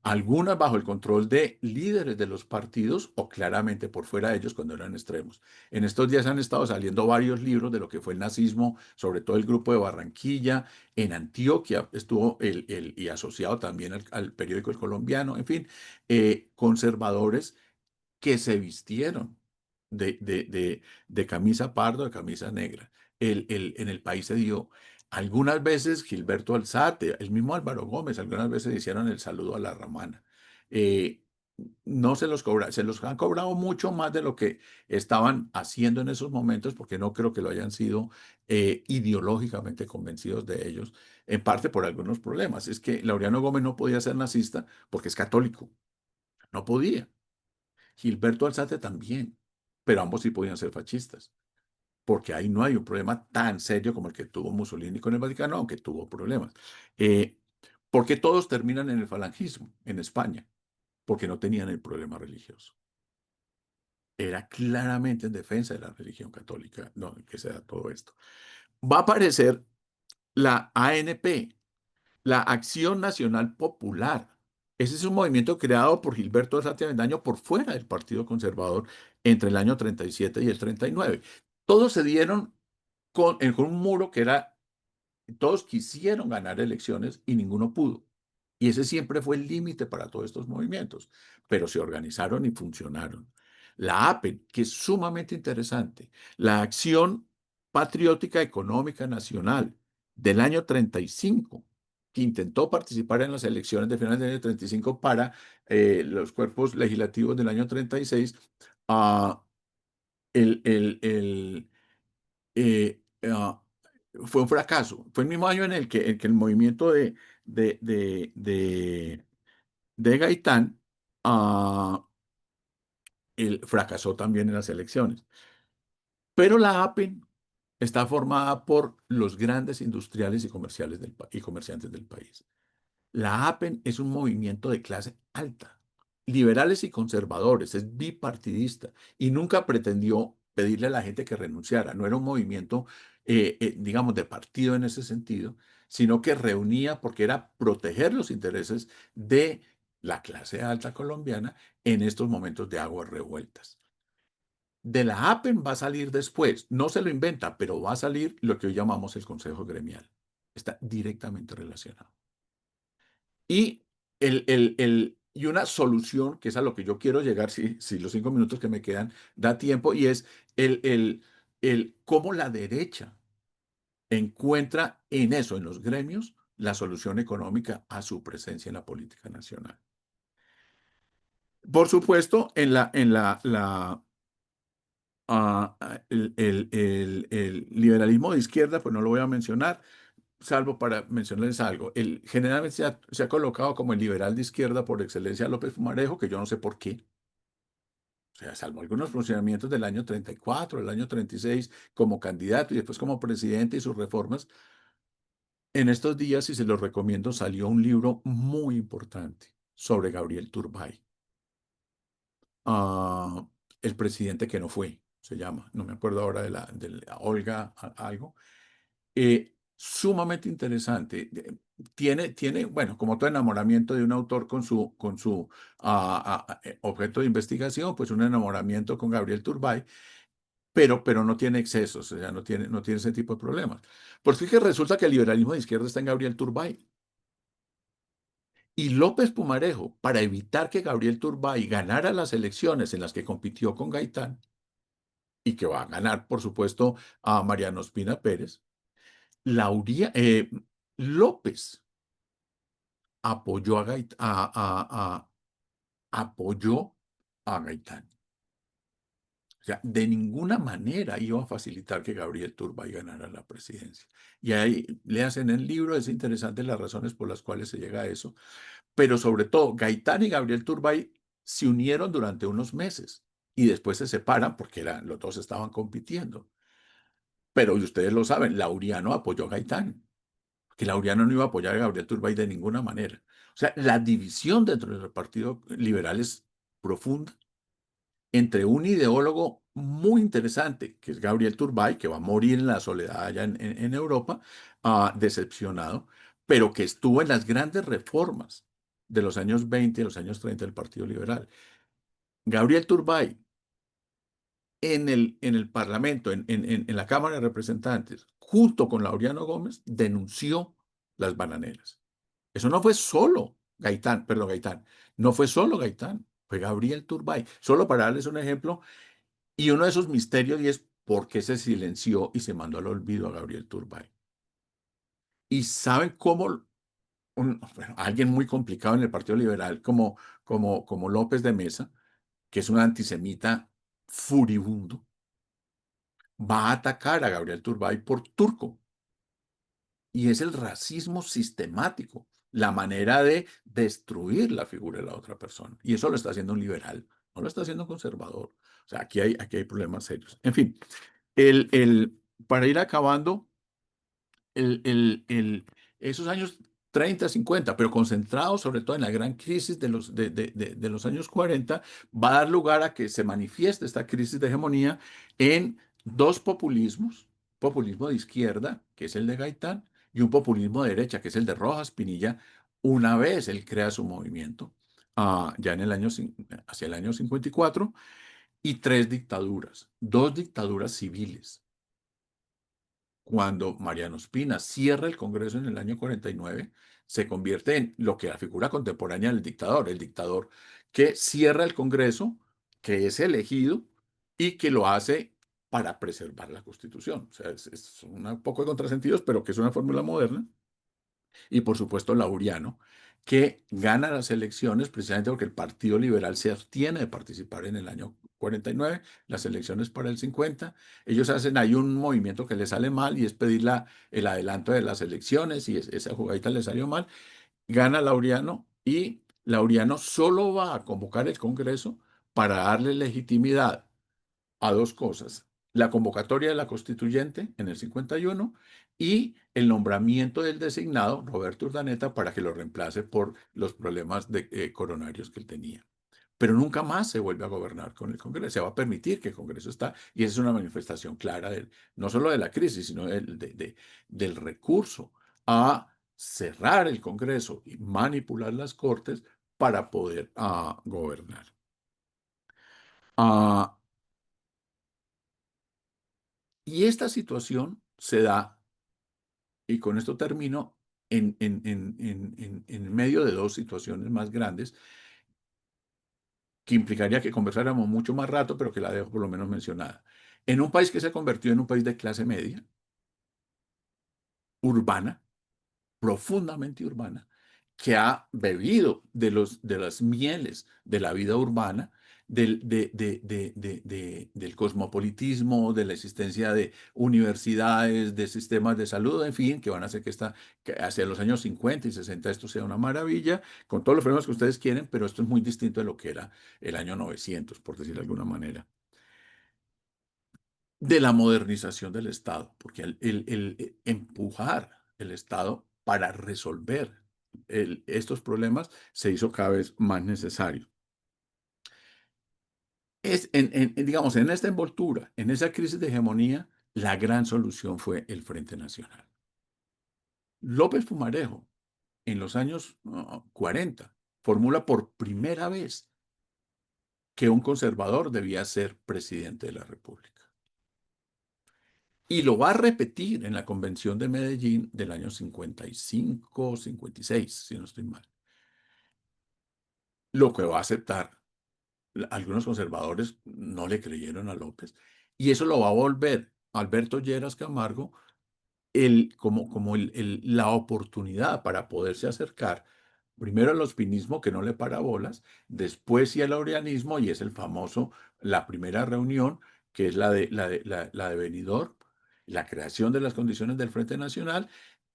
algunas bajo el control de líderes de los partidos o claramente por fuera de ellos cuando eran extremos. En estos días han estado saliendo varios libros de lo que fue el nazismo, sobre todo el grupo de Barranquilla, en Antioquia estuvo y asociado también al periódico El Colombiano, en fin, conservadores que se vistieron de camisa pardo, de camisa negra. En el país se dio. Algunas veces Gilberto Alzate, el mismo Álvaro Gómez, algunas veces hicieron el saludo a la ramana. Eh, no se los cobra, se los han cobrado mucho más de lo que estaban haciendo en esos momentos, porque no creo que lo hayan sido ideológicamente convencidos de ellos, en parte por algunos problemas. Es que Laureano Gómez no podía ser nazista porque es católico, no podía. Gilberto Alzate también, pero ambos sí podían ser fascistas, porque ahí no hay un problema tan serio como el que tuvo Mussolini con el Vaticano, aunque tuvo problemas. Eh, ¿Por qué todos terminan en el falangismo en España? Porque no tenían el problema religioso. Era claramente en defensa de la religión católica, no, que se da todo esto. Va a aparecer la ANP, la Acción Nacional Popular. Ese es un movimiento creado por Gilberto Alzate Avendaño por fuera del Partido Conservador entre el año 37 y el 39. Todos se dieron con un muro que era, todos quisieron ganar elecciones y ninguno pudo. Y ese siempre fue el límite para todos estos movimientos, pero se organizaron y funcionaron. La APEN, que es sumamente interesante, la Acción Patriótica Económica Nacional del año 35, que intentó participar en las elecciones de finales del año 35 para los cuerpos legislativos del año 36, ah, el, el, el, eh, ah, fue un fracaso. Fue el mismo año en el que el movimiento de, de, de, de Gaitán fracasó también en las elecciones. Pero la APEN está formada por los grandes industriales y, comerciales y comerciantes del país. La APEN es un movimiento de clase alta, liberales y conservadores, es bipartidista y nunca pretendió pedirle a la gente que renunciara. No era un movimiento, digamos, de partido en ese sentido, sino que reunía porque era proteger los intereses de la clase alta colombiana en estos momentos de aguas revueltas. De la APEN va a salir después, no se lo inventa, pero va a salir lo que hoy llamamos el Consejo Gremial. Está directamente relacionado. Y, y una solución, que es a lo que yo quiero llegar, si los 5 minutos que me quedan da tiempo, y es cómo la derecha encuentra en eso, en los gremios, la solución económica a su presencia en la política nacional. Por supuesto, el liberalismo de izquierda, pues no lo voy a mencionar, salvo para mencionarles algo. Generalmente se ha colocado como el liberal de izquierda por excelencia a López Pumarejo, que yo no sé por qué. O sea, salvo algunos funcionamientos del año 34, del año 36, como candidato y después como presidente y sus reformas. En estos días, y se los recomiendo, salió un libro muy importante sobre Gabriel Turbay. Ah, el presidente que no fue, se llama. No me acuerdo ahora de la Olga algo. Sumamente interesante. Tiene, bueno, como todo enamoramiento de un autor con su objeto de investigación, pues un enamoramiento con Gabriel Turbay, pero no tiene excesos, o sea, no tiene ese tipo de problemas. Porque es que resulta que el liberalismo de izquierda está en Gabriel Turbay. Y López Pumarejo, para evitar que Gabriel Turbay ganara las elecciones en las que compitió con Gaitán, y que va a ganar, por supuesto, a Mariano Ospina Pérez, López apoyó apoyó a Gaitán. O sea, de ninguna manera iba a facilitar que Gabriel Turbay ganara la presidencia. Y ahí le hacen el libro, es interesante las razones por las cuales se llega a eso. Pero sobre todo, Gaitán y Gabriel Turbay se unieron durante unos meses y después se separan porque los dos estaban compitiendo. pero ustedes lo saben, Laureano apoyó a Gaitán, que Laureano no iba a apoyar a Gabriel Turbay de ninguna manera. O sea, la división dentro del Partido Liberal es profunda entre un ideólogo muy interesante, que es Gabriel Turbay, que va a morir en la soledad allá en Europa, decepcionado, pero que estuvo en las grandes reformas de los años 20 y los años 30 del Partido Liberal. Gabriel Turbay, en el Parlamento, en la Cámara de Representantes, junto con Laureano Gómez, denunció las bananeras. Eso no fue solo Gaitán, perdón, Gaitán, no fue solo Gaitán, fue Gabriel Turbay. Solo para darles un ejemplo, y uno de esos misterios y es por qué se silenció y se mandó al olvido a Gabriel Turbay. Y saben cómo bueno, alguien muy complicado en el Partido Liberal como López de Mesa, que es un antisemita furibundo, va a atacar a Gabriel Turbay por turco. Y es el racismo sistemático, la manera de destruir la figura de la otra persona. Y eso lo está haciendo un liberal, no lo está haciendo un conservador. O sea, aquí hay problemas serios. En fin, para ir acabando, el, el- el- esos años 30, 50, pero concentrados sobre todo en la gran crisis de los años 40, va a dar lugar a que se manifieste esta crisis de hegemonía en dos populismos: populismo de izquierda, que es el de Gaitán, y un populismo de derecha, que es el de Rojas Pinilla, una vez él crea su movimiento, ya hacia el año 54, y tres dictaduras, dos dictaduras civiles. Cuando Mariano Ospina cierra el Congreso en el año 49, se convierte en lo que la figura contemporánea del dictador, el dictador que cierra el Congreso, que es elegido y que lo hace para preservar la Constitución. O sea, es un poco de contrasentidos, pero que es una fórmula moderna. Y por supuesto Laureano, que gana las elecciones precisamente porque el Partido Liberal se abstiene de participar en el año 49, las elecciones para el 50. Ellos hacen ahí un movimiento que les sale mal y es pedir el adelanto de las elecciones y esa jugadita le salió mal. Gana Laureano y Laureano solo va a convocar el Congreso para darle legitimidad a dos cosas: la convocatoria de la constituyente en el 51 y el nombramiento del designado, Roberto Urdaneta, para que lo reemplace por los problemas coronarios que él tenía. Pero nunca más se vuelve a gobernar con el Congreso. Se va a permitir que el Congreso está, y esa es una manifestación clara no solo de la crisis, sino del recurso a cerrar el Congreso y manipular las Cortes para poder gobernar. Ah, y esta situación se da, y con esto termino, en medio de dos situaciones más grandes que implicaría que conversáramos mucho más rato, pero que la dejo por lo menos mencionada. En un país que se convirtió en un país de clase media, urbana, profundamente urbana, que ha bebido de las mieles de la vida urbana, del cosmopolitismo, de la existencia de universidades, de sistemas de salud, en fin, que van a hacer que hacia los años 50 y 60 esto sea una maravilla, con todos los problemas que ustedes quieren, pero esto es muy distinto de lo que era el año 900, por decirlo de alguna manera. De la modernización del Estado, porque el empujar el Estado para resolver estos problemas se hizo cada vez más necesario. Digamos, en esta envoltura, en esa crisis de hegemonía, la gran solución fue el Frente Nacional. López Pumarejo, en los años 40, formula por primera vez que un conservador debía ser presidente de la República. Y lo va a repetir en la Convención de Medellín del año 55, 56, si no estoy mal. Lo que va a aceptar. Algunos conservadores no le creyeron a López. Y eso lo va a volver Alberto Lleras Camargo como la oportunidad para poderse acercar primero al ospinismo, que no le para bolas, después sí al laureanismo, y es la primera reunión, que es la de Benidorm, la creación de las condiciones del Frente Nacional.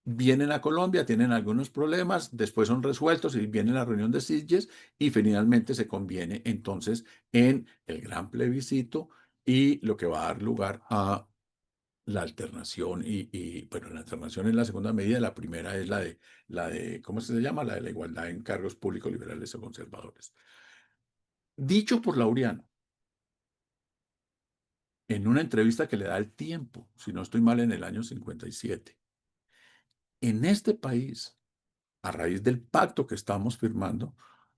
Vienen a Colombia, tienen algunos problemas, después son resueltos y viene la reunión de Sitges y finalmente se conviene entonces en el gran plebiscito y lo que va a dar lugar a la alternación bueno, la alternación es la segunda medida, la primera es la de, ¿cómo se llama? La de la igualdad en cargos públicos liberales o conservadores. Dicho por Laureano, en una entrevista que le da El Tiempo, si no estoy mal, en el año 57, en este país, a raíz del pacto que estamos firmando,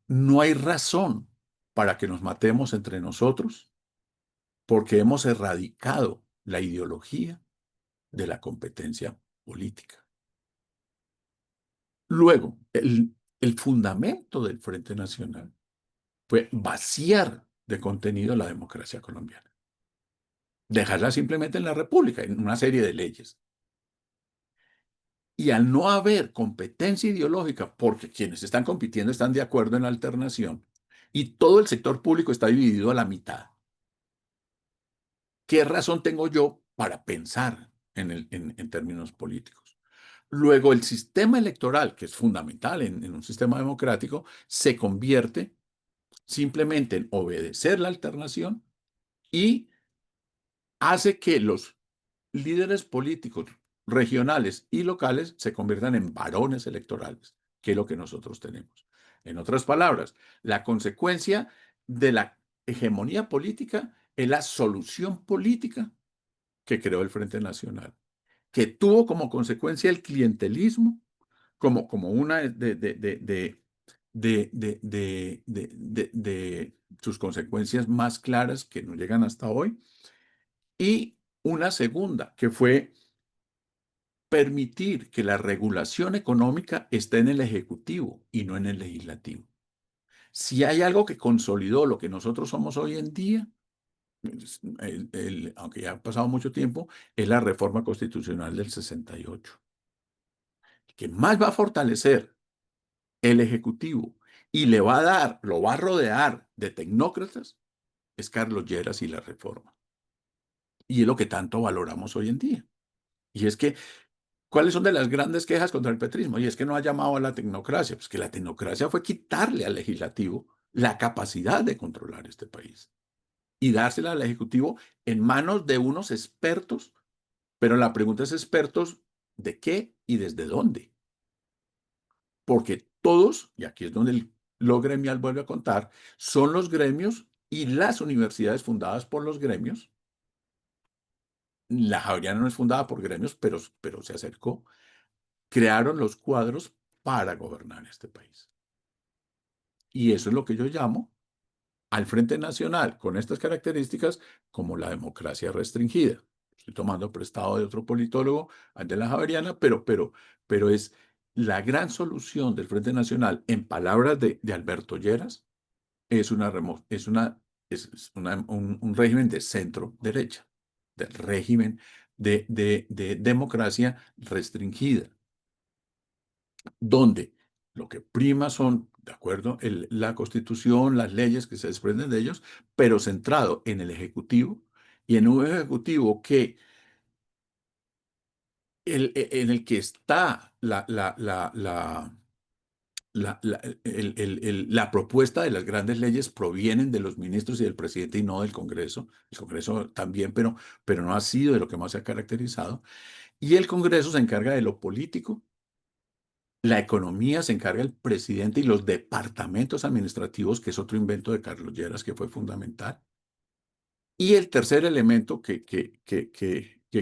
no hay razón para que nos matemos entre nosotros porque hemos erradicado la ideología de la competencia política. Luego, el fundamento del Frente Nacional fue vaciar de contenido la democracia colombiana, dejarla simplemente en la República, en una serie de leyes. Y al no haber competencia ideológica, porque quienes están compitiendo están de acuerdo en la alternación, y todo el sector público está dividido a la mitad, ¿qué razón tengo yo para pensar en términos políticos? Luego, el sistema electoral, que es fundamental en un sistema democrático, se convierte simplemente en obedecer la alternación y hace que los líderes políticos regionales y locales se conviertan en varones electorales, que es lo que nosotros tenemos. En otras palabras, la consecuencia de la hegemonía política es la solución política que creó el Frente Nacional, que tuvo como consecuencia el clientelismo, como una de sus consecuencias más claras que nos llegan hasta hoy, y una segunda, que fue permitir que la regulación económica esté en el Ejecutivo y no en el Legislativo. Si hay algo que consolidó lo que nosotros somos hoy en día, aunque ya ha pasado mucho tiempo, es la reforma constitucional del 68, que más va a fortalecer el Ejecutivo y lo va a rodear de tecnócratas, es Carlos Lleras y la reforma. Y es lo que tanto valoramos hoy en día. Y es que, ¿cuáles son de las grandes quejas contra el petrismo? Y es que no ha llamado a la tecnocracia. Pues que la tecnocracia fue quitarle al legislativo la capacidad de controlar este país y dársela al ejecutivo en manos de unos expertos. Pero la pregunta es: ¿expertos de qué y desde dónde? Porque todos, y aquí es donde lo gremial vuelve a contar, son los gremios y las universidades fundadas por los gremios. La Javeriana no es fundada por gremios, pero se acercó. Crearon los cuadros para gobernar este país. Y eso es lo que yo llamo al Frente Nacional, con estas características, como la democracia restringida. Estoy tomando prestado de otro politólogo, de la Javeriana, pero es la gran solución del Frente Nacional, en palabras de Alberto Lleras, un régimen de centro-derecha, del régimen de democracia restringida, donde lo que prima son, de acuerdo, la Constitución, las leyes que se desprenden de ellos, pero centrado en el Ejecutivo, y en un Ejecutivo en el que está la propuesta de las grandes leyes provienen de los ministros y del presidente y no del Congreso. El Congreso también, pero no ha sido de lo que más se ha caracterizado. Y el Congreso se encarga de lo político. La economía se encarga el presidente y los departamentos administrativos, que es otro invento de Carlos Lleras que fue fundamental. Y el tercer elemento que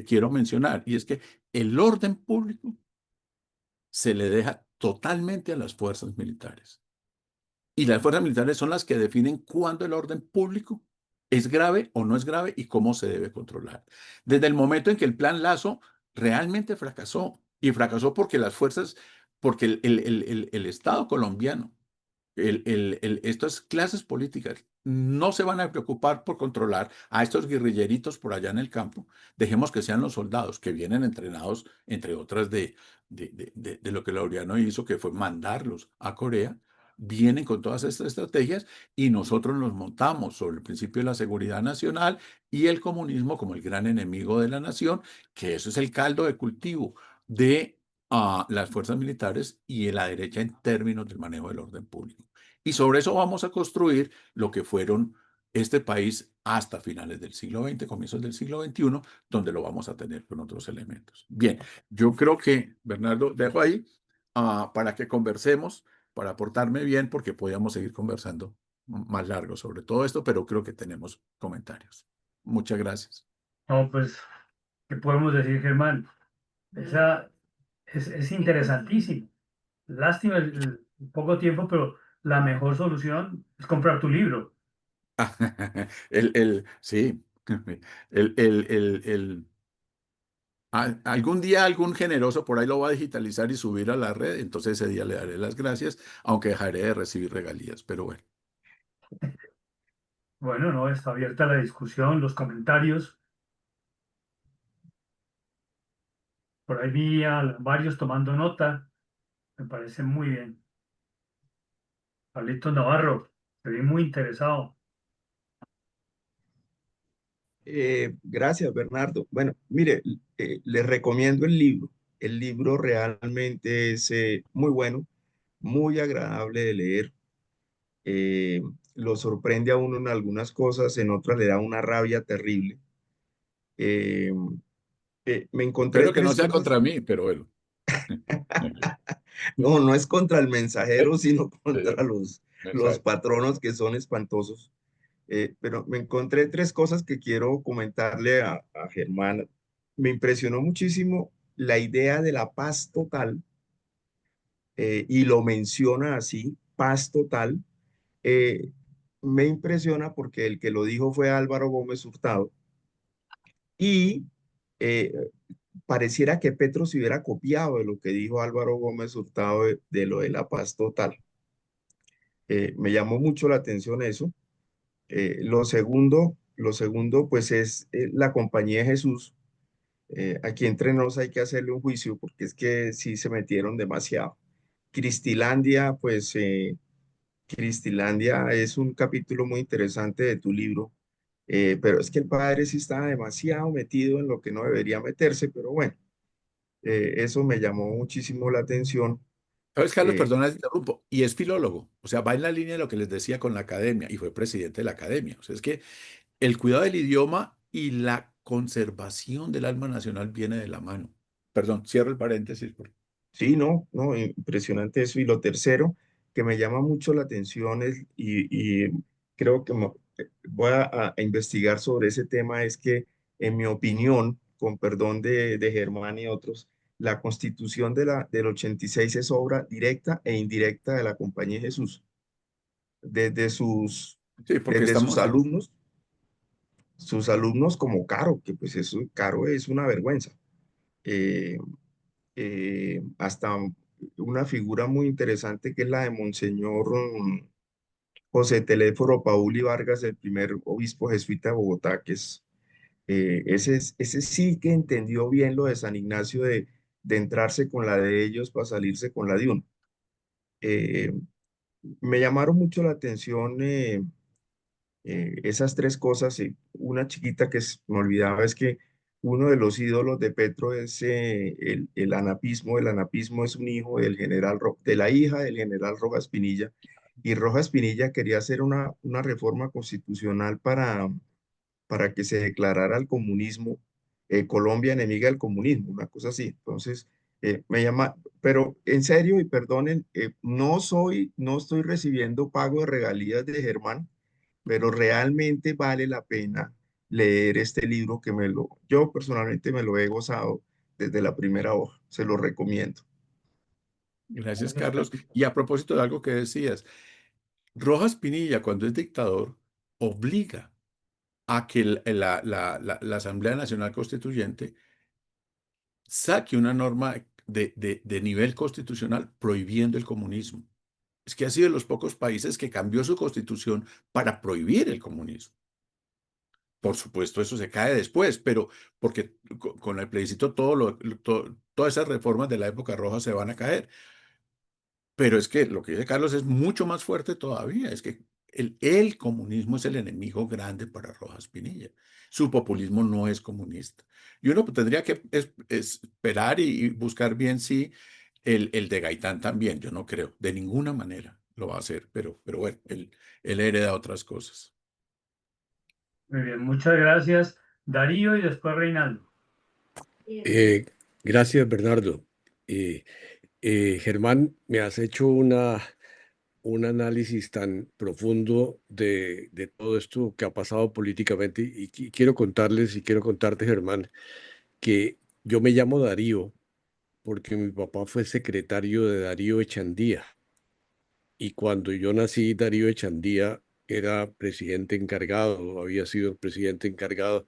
quiero mencionar, y es que el orden público se le deja totalmente a las fuerzas militares. Y las fuerzas militares son las que definen cuándo el orden público es grave o no es grave y cómo se debe controlar. Desde el momento en que el Plan Lazo realmente fracasó, y fracasó porque porque el Estado colombiano, estas clases políticas no se van a preocupar por controlar a estos guerrilleritos por allá en el campo. Dejemos que sean los soldados que vienen entrenados, entre otras, de lo que Laureano hizo, que fue mandarlos a Corea. Vienen con todas estas estrategias y nosotros nos montamos sobre el principio de la seguridad nacional y el comunismo como el gran enemigo de la nación, que eso es el caldo de cultivo de a las fuerzas militares y en la derecha en términos del manejo del orden público. Y sobre eso vamos a construir lo que fueron este país hasta finales del siglo XX, comienzos del siglo XXI, donde lo vamos a tener con otros elementos. Bien, yo creo que, Bernardo, dejo ahí para que conversemos, para aportarme bien, porque podíamos seguir conversando más largo sobre todo esto, pero creo que tenemos comentarios. Muchas gracias. No, pues, ¿qué podemos decir, Germán? Esa es interesantísimo. Lástima el poco tiempo, pero la mejor solución es comprar tu libro. Sí, algún día algún generoso por ahí lo va a digitalizar y subir a la red, entonces ese día le daré las gracias, aunque dejaré de recibir regalías, pero bueno. Bueno, no, está abierta la discusión, los comentarios. Por ahí vi a varios tomando nota. Me parece muy bien. Pablito Navarro, te vi muy interesado. Gracias, Bernardo. Bueno, mire, les recomiendo el libro. El libro realmente es muy bueno, muy agradable de leer. eh, lo sorprende a uno en algunas cosas, en otras le da una rabia terrible. Eh, Me encontré Espero que no tres sea cosas. contra mí, pero bueno. No, no es contra el mensajero, sino Eh, contra los Exacto. patronos que son espantosos. Pero me encontré tres cosas que quiero comentarle a Germán. Me impresionó muchísimo la idea de la paz total, y lo menciona así, paz total. Eh, Me impresiona porque el que lo dijo fue Álvaro Gómez Hurtado y eh, pareciera que Petro se hubiera copiado de lo que dijo Álvaro Gómez Hurtado de lo de la paz total. Me llamó mucho la atención eso. Lo segundo, pues es la compañía de Jesús. Aquí entre nos hay que hacerle un juicio porque es que sí se metieron demasiado. Cristilandia, pues Cristilandia es un capítulo muy interesante de tu libro, pero es que el padre sí estaba demasiado metido en lo que no debería meterse, pero bueno, eso me llamó muchísimo la atención. ¿Sabes, Carlos? Eh, Perdona, te interrumpo. Y es filólogo, o sea, va en la línea de lo que les decía con la academia y fue presidente de la academia. O sea, es que el cuidado del idioma y la conservación del alma nacional viene de la mano. Perdón, cierro el paréntesis. Sí, no, no, impresionante eso. Y lo tercero que me llama mucho la atención es, y creo que voy a investigar sobre ese tema, es que, en mi opinión, con perdón de Germán y otros, la Constitución del 86 es obra directa e indirecta de la Compañía de Jesús, desde sus, Sí, porque desde estamos, sus alumnos como Caro, que pues eso, Caro es una vergüenza. Eh, Hasta una figura muy interesante que es la de Monseñor José Teléforo Pauli Vargas, el primer obispo jesuita de Bogotá, que es, ese sí que entendió bien lo de San Ignacio de entrarse con la de ellos para salirse con la de uno. Eh, Me llamaron mucho la atención esas tres cosas. Una chiquita que me olvidaba es que uno de los ídolos de Petro es el anapismo. El anapismo es un hijo del de la hija del general Rojas Pinilla. Y Rojas Pinilla quería hacer una reforma constitucional para que se declarara el comunismo, Colombia enemiga del comunismo, una cosa así. Entonces, me llama, pero en serio, y perdonen, no estoy recibiendo pago de regalías de Germán, pero realmente vale la pena leer este libro yo personalmente me lo he gozado desde la primera hoja, se lo recomiendo. gracias, Gracias, Carlos. Pablito. Y a propósito de algo que decías, Rojas Pinilla, cuando es dictador, obliga a que la Asamblea Nacional Constituyente saque una norma de nivel constitucional prohibiendo el comunismo. Es que ha sido de los pocos países que cambió su constitución para prohibir el comunismo. Por supuesto, eso se cae después, pero porque con el plebiscito todas esas reformas de la época roja se van a caer. Pero es que lo que dice Carlos es mucho más fuerte todavía. Es que el comunismo es el enemigo grande para Rojas Pinilla. Su populismo no es comunista. Y uno tendría que esperar y buscar bien si el de Gaitán también. Yo no creo, de ninguna manera lo va a hacer. Pero bueno, él hereda otras cosas. Muy bien, muchas gracias, Darío, y después Reinaldo. Eh, gracias, Bernardo. Eh, Germán, me has hecho un análisis tan profundo de todo esto que ha pasado políticamente y quiero contarles y quiero contarte, Germán, que yo me llamo Darío porque mi papá fue secretario de Darío Echandía y cuando yo nací, Darío Echandía era presidente encargado, había sido el presidente encargado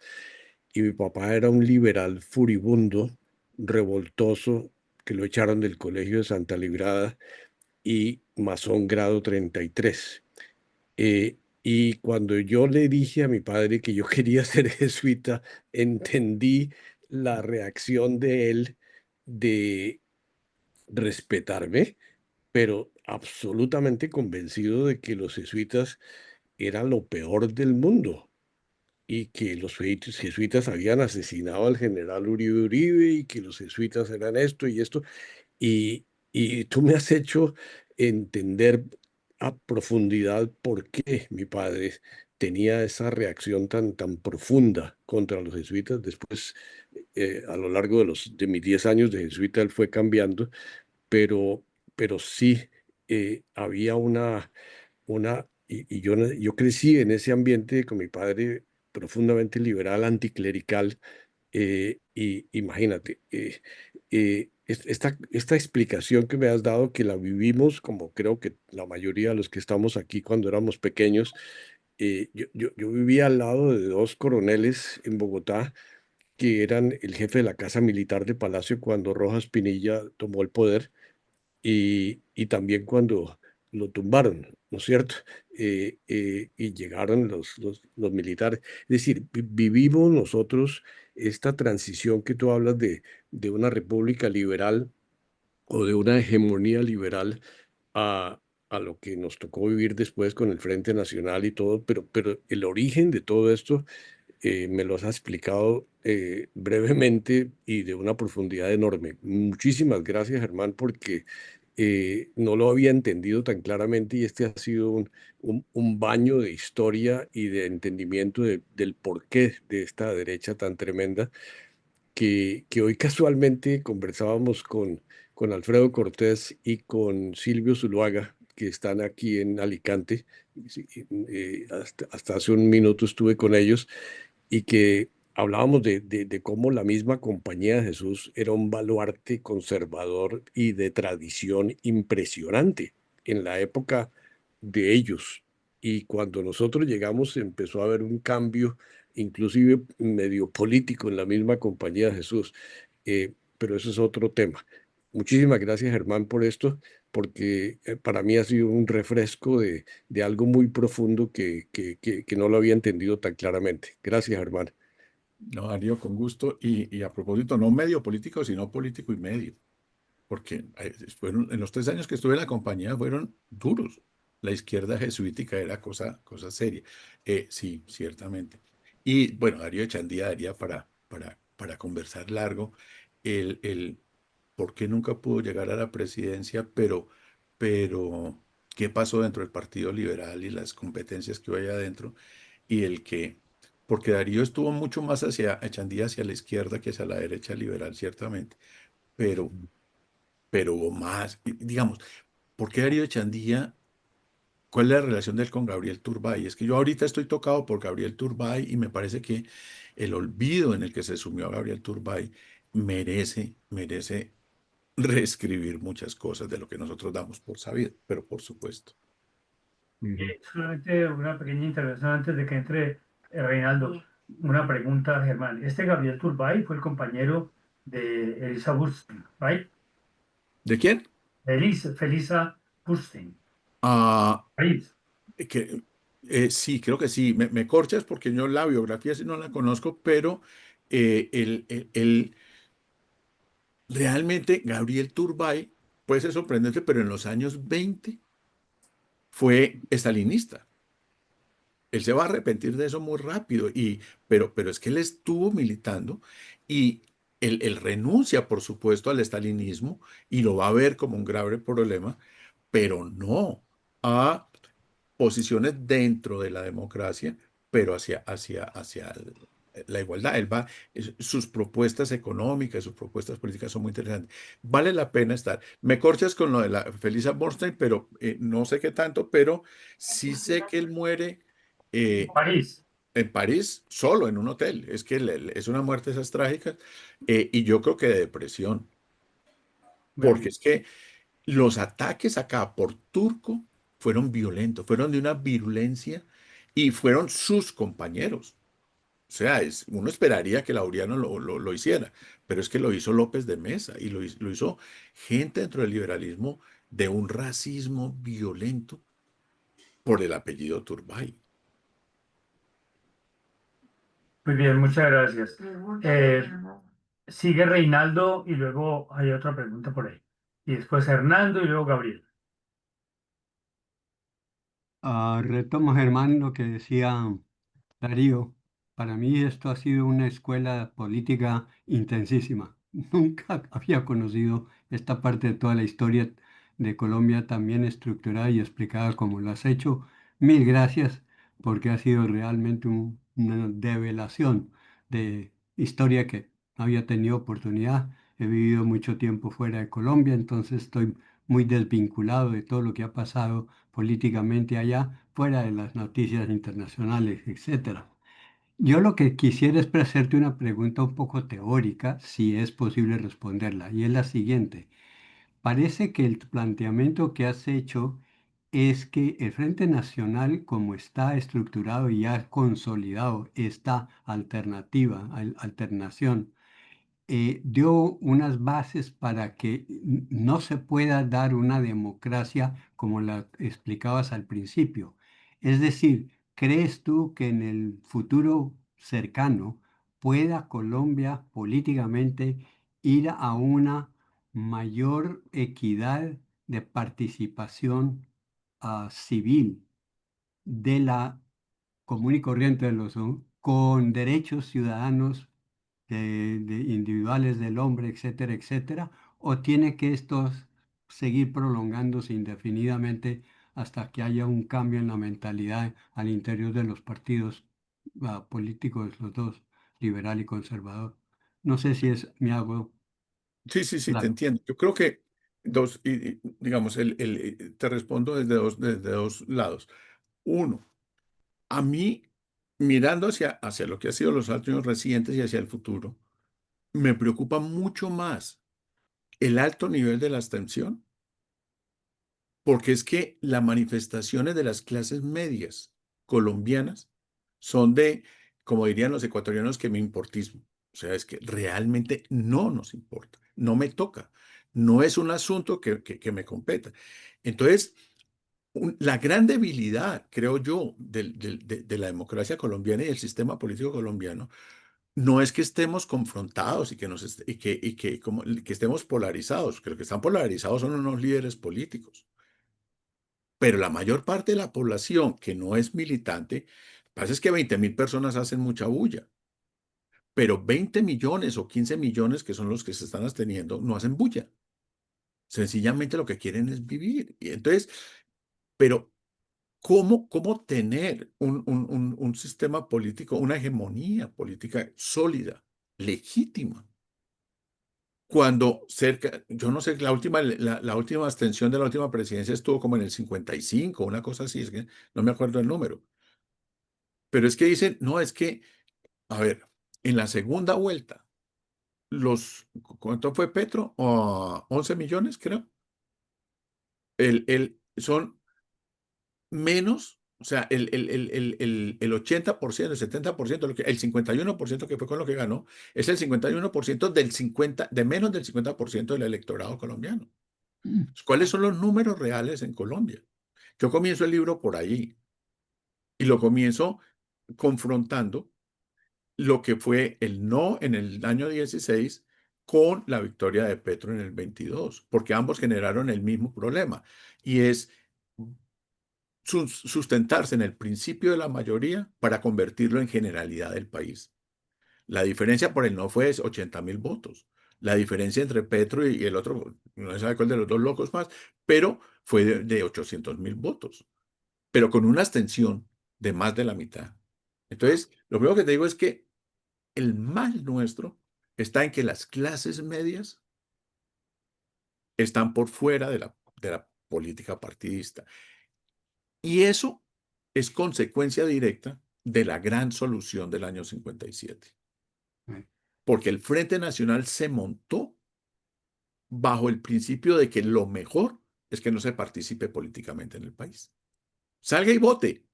y mi papá era un liberal furibundo, revoltoso, que lo echaron del colegio de Santa Librada y masón grado 33. Y cuando yo le dije a mi padre que yo quería ser jesuita, entendí la reacción de él de respetarme, pero absolutamente convencido de que los jesuitas eran lo peor del mundo y que los jesuitas habían asesinado al general Uribe Uribe y que los jesuitas eran esto y esto. Y, y tú me has hecho entender a profundidad por qué mi padre tenía esa reacción tan profunda contra los jesuitas. Después, a lo largo de mis 10 años de jesuita, él fue cambiando, pero, pero sí había y yo crecí en ese ambiente con mi padre profundamente liberal, anticlerical, y imagínate, esta explicación que me has dado, que la vivimos como creo que la mayoría de los que estamos aquí cuando éramos pequeños, yo vivía al lado de dos coroneles en Bogotá que eran el jefe de la Casa Militar de Palacio cuando Rojas Pinilla tomó el poder y también cuando lo tumbaron, ¿no es cierto? Y llegaron los militares. Es decir, vivimos nosotros esta transición que tú hablas de una república liberal o de una hegemonía liberal a, a lo que nos tocó vivir después con el Frente Nacional y todo, pero el origen de todo esto me lo has explicado brevemente y de una profundidad enorme. Muchísimas gracias, Germán, porque no lo había entendido tan claramente y este ha sido un baño de historia y de entendimiento del porqué de esta derecha tan tremenda que hoy casualmente conversábamos con Alfredo Cortés y con Silvio Zuluaga, que están aquí en Alicante. Sí, hasta hace un minuto estuve con ellos y que hablábamos de cómo la misma Compañía de Jesús era un baluarte conservador y de tradición impresionante en la época de ellos. Y cuando nosotros llegamos empezó a haber un cambio, inclusive medio político en la misma Compañía de Jesús. Pero eso es otro tema. Muchísimas gracias, Germán, por esto, porque para mí ha sido un refresco de algo muy profundo que no lo había entendido tan claramente. Gracias, Germán. No, Darío, con gusto. Y a propósito, no medio político, sino político y medio, porque fueron, en los 3 años que estuve en la compañía fueron duros. La izquierda jesuítica era cosa seria. Sí, ciertamente. Y bueno, Darío Echandía daría para conversar largo el por qué nunca pudo llegar a la presidencia, pero qué pasó dentro del Partido Liberal y las competencias que hay adentro, y porque Darío estuvo mucho más hacia Echandía, hacia la izquierda que hacia la derecha liberal, ciertamente, pero hubo más. Digamos, ¿por qué Darío Echandía? ¿Cuál es la relación de él con Gabriel Turbay? Es que yo ahorita estoy tocado por Gabriel Turbay y me parece que el olvido en el que se sumió a Gabriel Turbay merece reescribir muchas cosas de lo que nosotros damos por sabido, pero por supuesto. Solamente una pequeña intervención antes de que entre Reinaldo. Una pregunta, Germán. Este Gabriel Turbay fue el compañero de Elisa Burstein, ¿right? ¿De quién? Felisa Burstein. Ah, Right. que, sí, creo que sí. Me corchas porque yo la biografía sí no la conozco, pero realmente Gabriel Turbay puede ser sorprendente, pero en los años 20 fue estalinista. Él se va a arrepentir de eso muy rápido, pero es que él estuvo militando y él renuncia, por supuesto, al estalinismo y lo va a ver como un grave problema, pero no a posiciones dentro de la democracia pero hacia la igualdad. Sus propuestas económicas, sus propuestas políticas son muy interesantes. Vale la pena estar. Me corchas con lo de la Felisa Bornstein, pero no sé qué tanto, pero sí sé que él muere eh, París. en París solo, en un hotel. Es que es una muerte de esas trágicas, y yo creo que de depresión, porque Bueno, es que los ataques acá por Turco fueron violentos, fueron de una virulencia y fueron sus compañeros. O sea, uno esperaría que Laureano lo hiciera, pero es que lo hizo López de Mesa y lo hizo gente dentro del liberalismo de un racismo violento por el apellido Turbay. muy bien, muchas gracias. Sigue Reinaldo y luego hay otra pregunta por ahí. Y después Hernando y luego Gabriel. Retomo, Germán, lo que decía Darío. Para mí esto ha sido una escuela política intensísima. Nunca había conocido esta parte de toda la historia de Colombia tan bien estructurada y explicada como lo has hecho. Mil gracias, porque ha sido realmente una develación de historia que no había tenido oportunidad. He vivido mucho tiempo fuera de Colombia, entonces estoy muy desvinculado de todo lo que ha pasado políticamente allá, fuera de las noticias internacionales, etcétera. Yo lo que quisiera es hacerte una pregunta un poco teórica, si es posible responderla, y es la siguiente. Parece que el planteamiento que has hecho es que el Frente Nacional, como está estructurado y ya consolidado esta alternativa, alternación, dio unas bases para que no se pueda dar una democracia como la explicabas al principio. Es decir, ¿crees tú que en el futuro cercano pueda Colombia políticamente ir a una mayor equidad de participación civil de la común y corriente de los con derechos ciudadanos individuales del hombre, etcétera, etcétera, o tiene que esto seguir prolongándose indefinidamente hasta que haya un cambio en la mentalidad al interior de los partidos políticos, los dos, liberal y conservador? No sé si es, me hago Sí, sí, sí, te claro. entiendo. Yo creo que digamos, te respondo desde dos lados. Uno, a mí, mirando hacia lo que ha sido los años recientes y hacia el futuro, me preocupa mucho más el alto nivel de la abstención, porque es que las manifestaciones de las clases medias colombianas son de, como dirían los ecuatorianos, que me importismo. O sea, es que realmente no nos importa, no me toca, no es un asunto que me competa. Entonces, la gran debilidad, creo yo, de la democracia colombiana y del sistema político colombiano no es que estemos confrontados y que, nos est- que estemos polarizados, que lo que están polarizados son unos líderes políticos, pero la mayor parte de la población que no es militante, lo que pasa es que 20.000 personas hacen mucha bulla, pero 20 millones o 15 millones que son los que se están absteniendo no hacen bulla. Sencillamente lo que quieren es vivir. Y entonces, pero ¿cómo tener un sistema político, una hegemonía política sólida, legítima? Cuando cerca, yo no sé, la última abstención de la última presidencia estuvo como en el 55, una cosa así, es que no me acuerdo el número. Pero es que dicen, no, es que, a ver, en la segunda vuelta, ¿cuánto fue Petro? 11 millones, creo. Son menos, o sea, el 80%, el 70%, el 51% que fue con lo que ganó, es el 51% de menos del 50% del electorado colombiano. ¿Cuáles son los números reales en Colombia? Yo comienzo el libro por ahí y lo comienzo confrontando lo que fue el no en el año 16 con la victoria de Petro en el 22, porque ambos generaron el mismo problema y es sustentarse en el principio de la mayoría para convertirlo en generalidad del país. La diferencia por el no fue 80.000 votos. La diferencia entre Petro y el otro, no se sabe cuál de los dos locos más, pero fue de 800.000 votos, pero con una abstención de más de la mitad. Entonces, lo primero que te digo es que el mal nuestro está en que las clases medias están por fuera de la política partidista. Y eso es consecuencia directa de la gran solución del año 57, Sí. porque el Frente Nacional se montó bajo el principio de que lo mejor es que no se participe políticamente en el país. Salga y vote.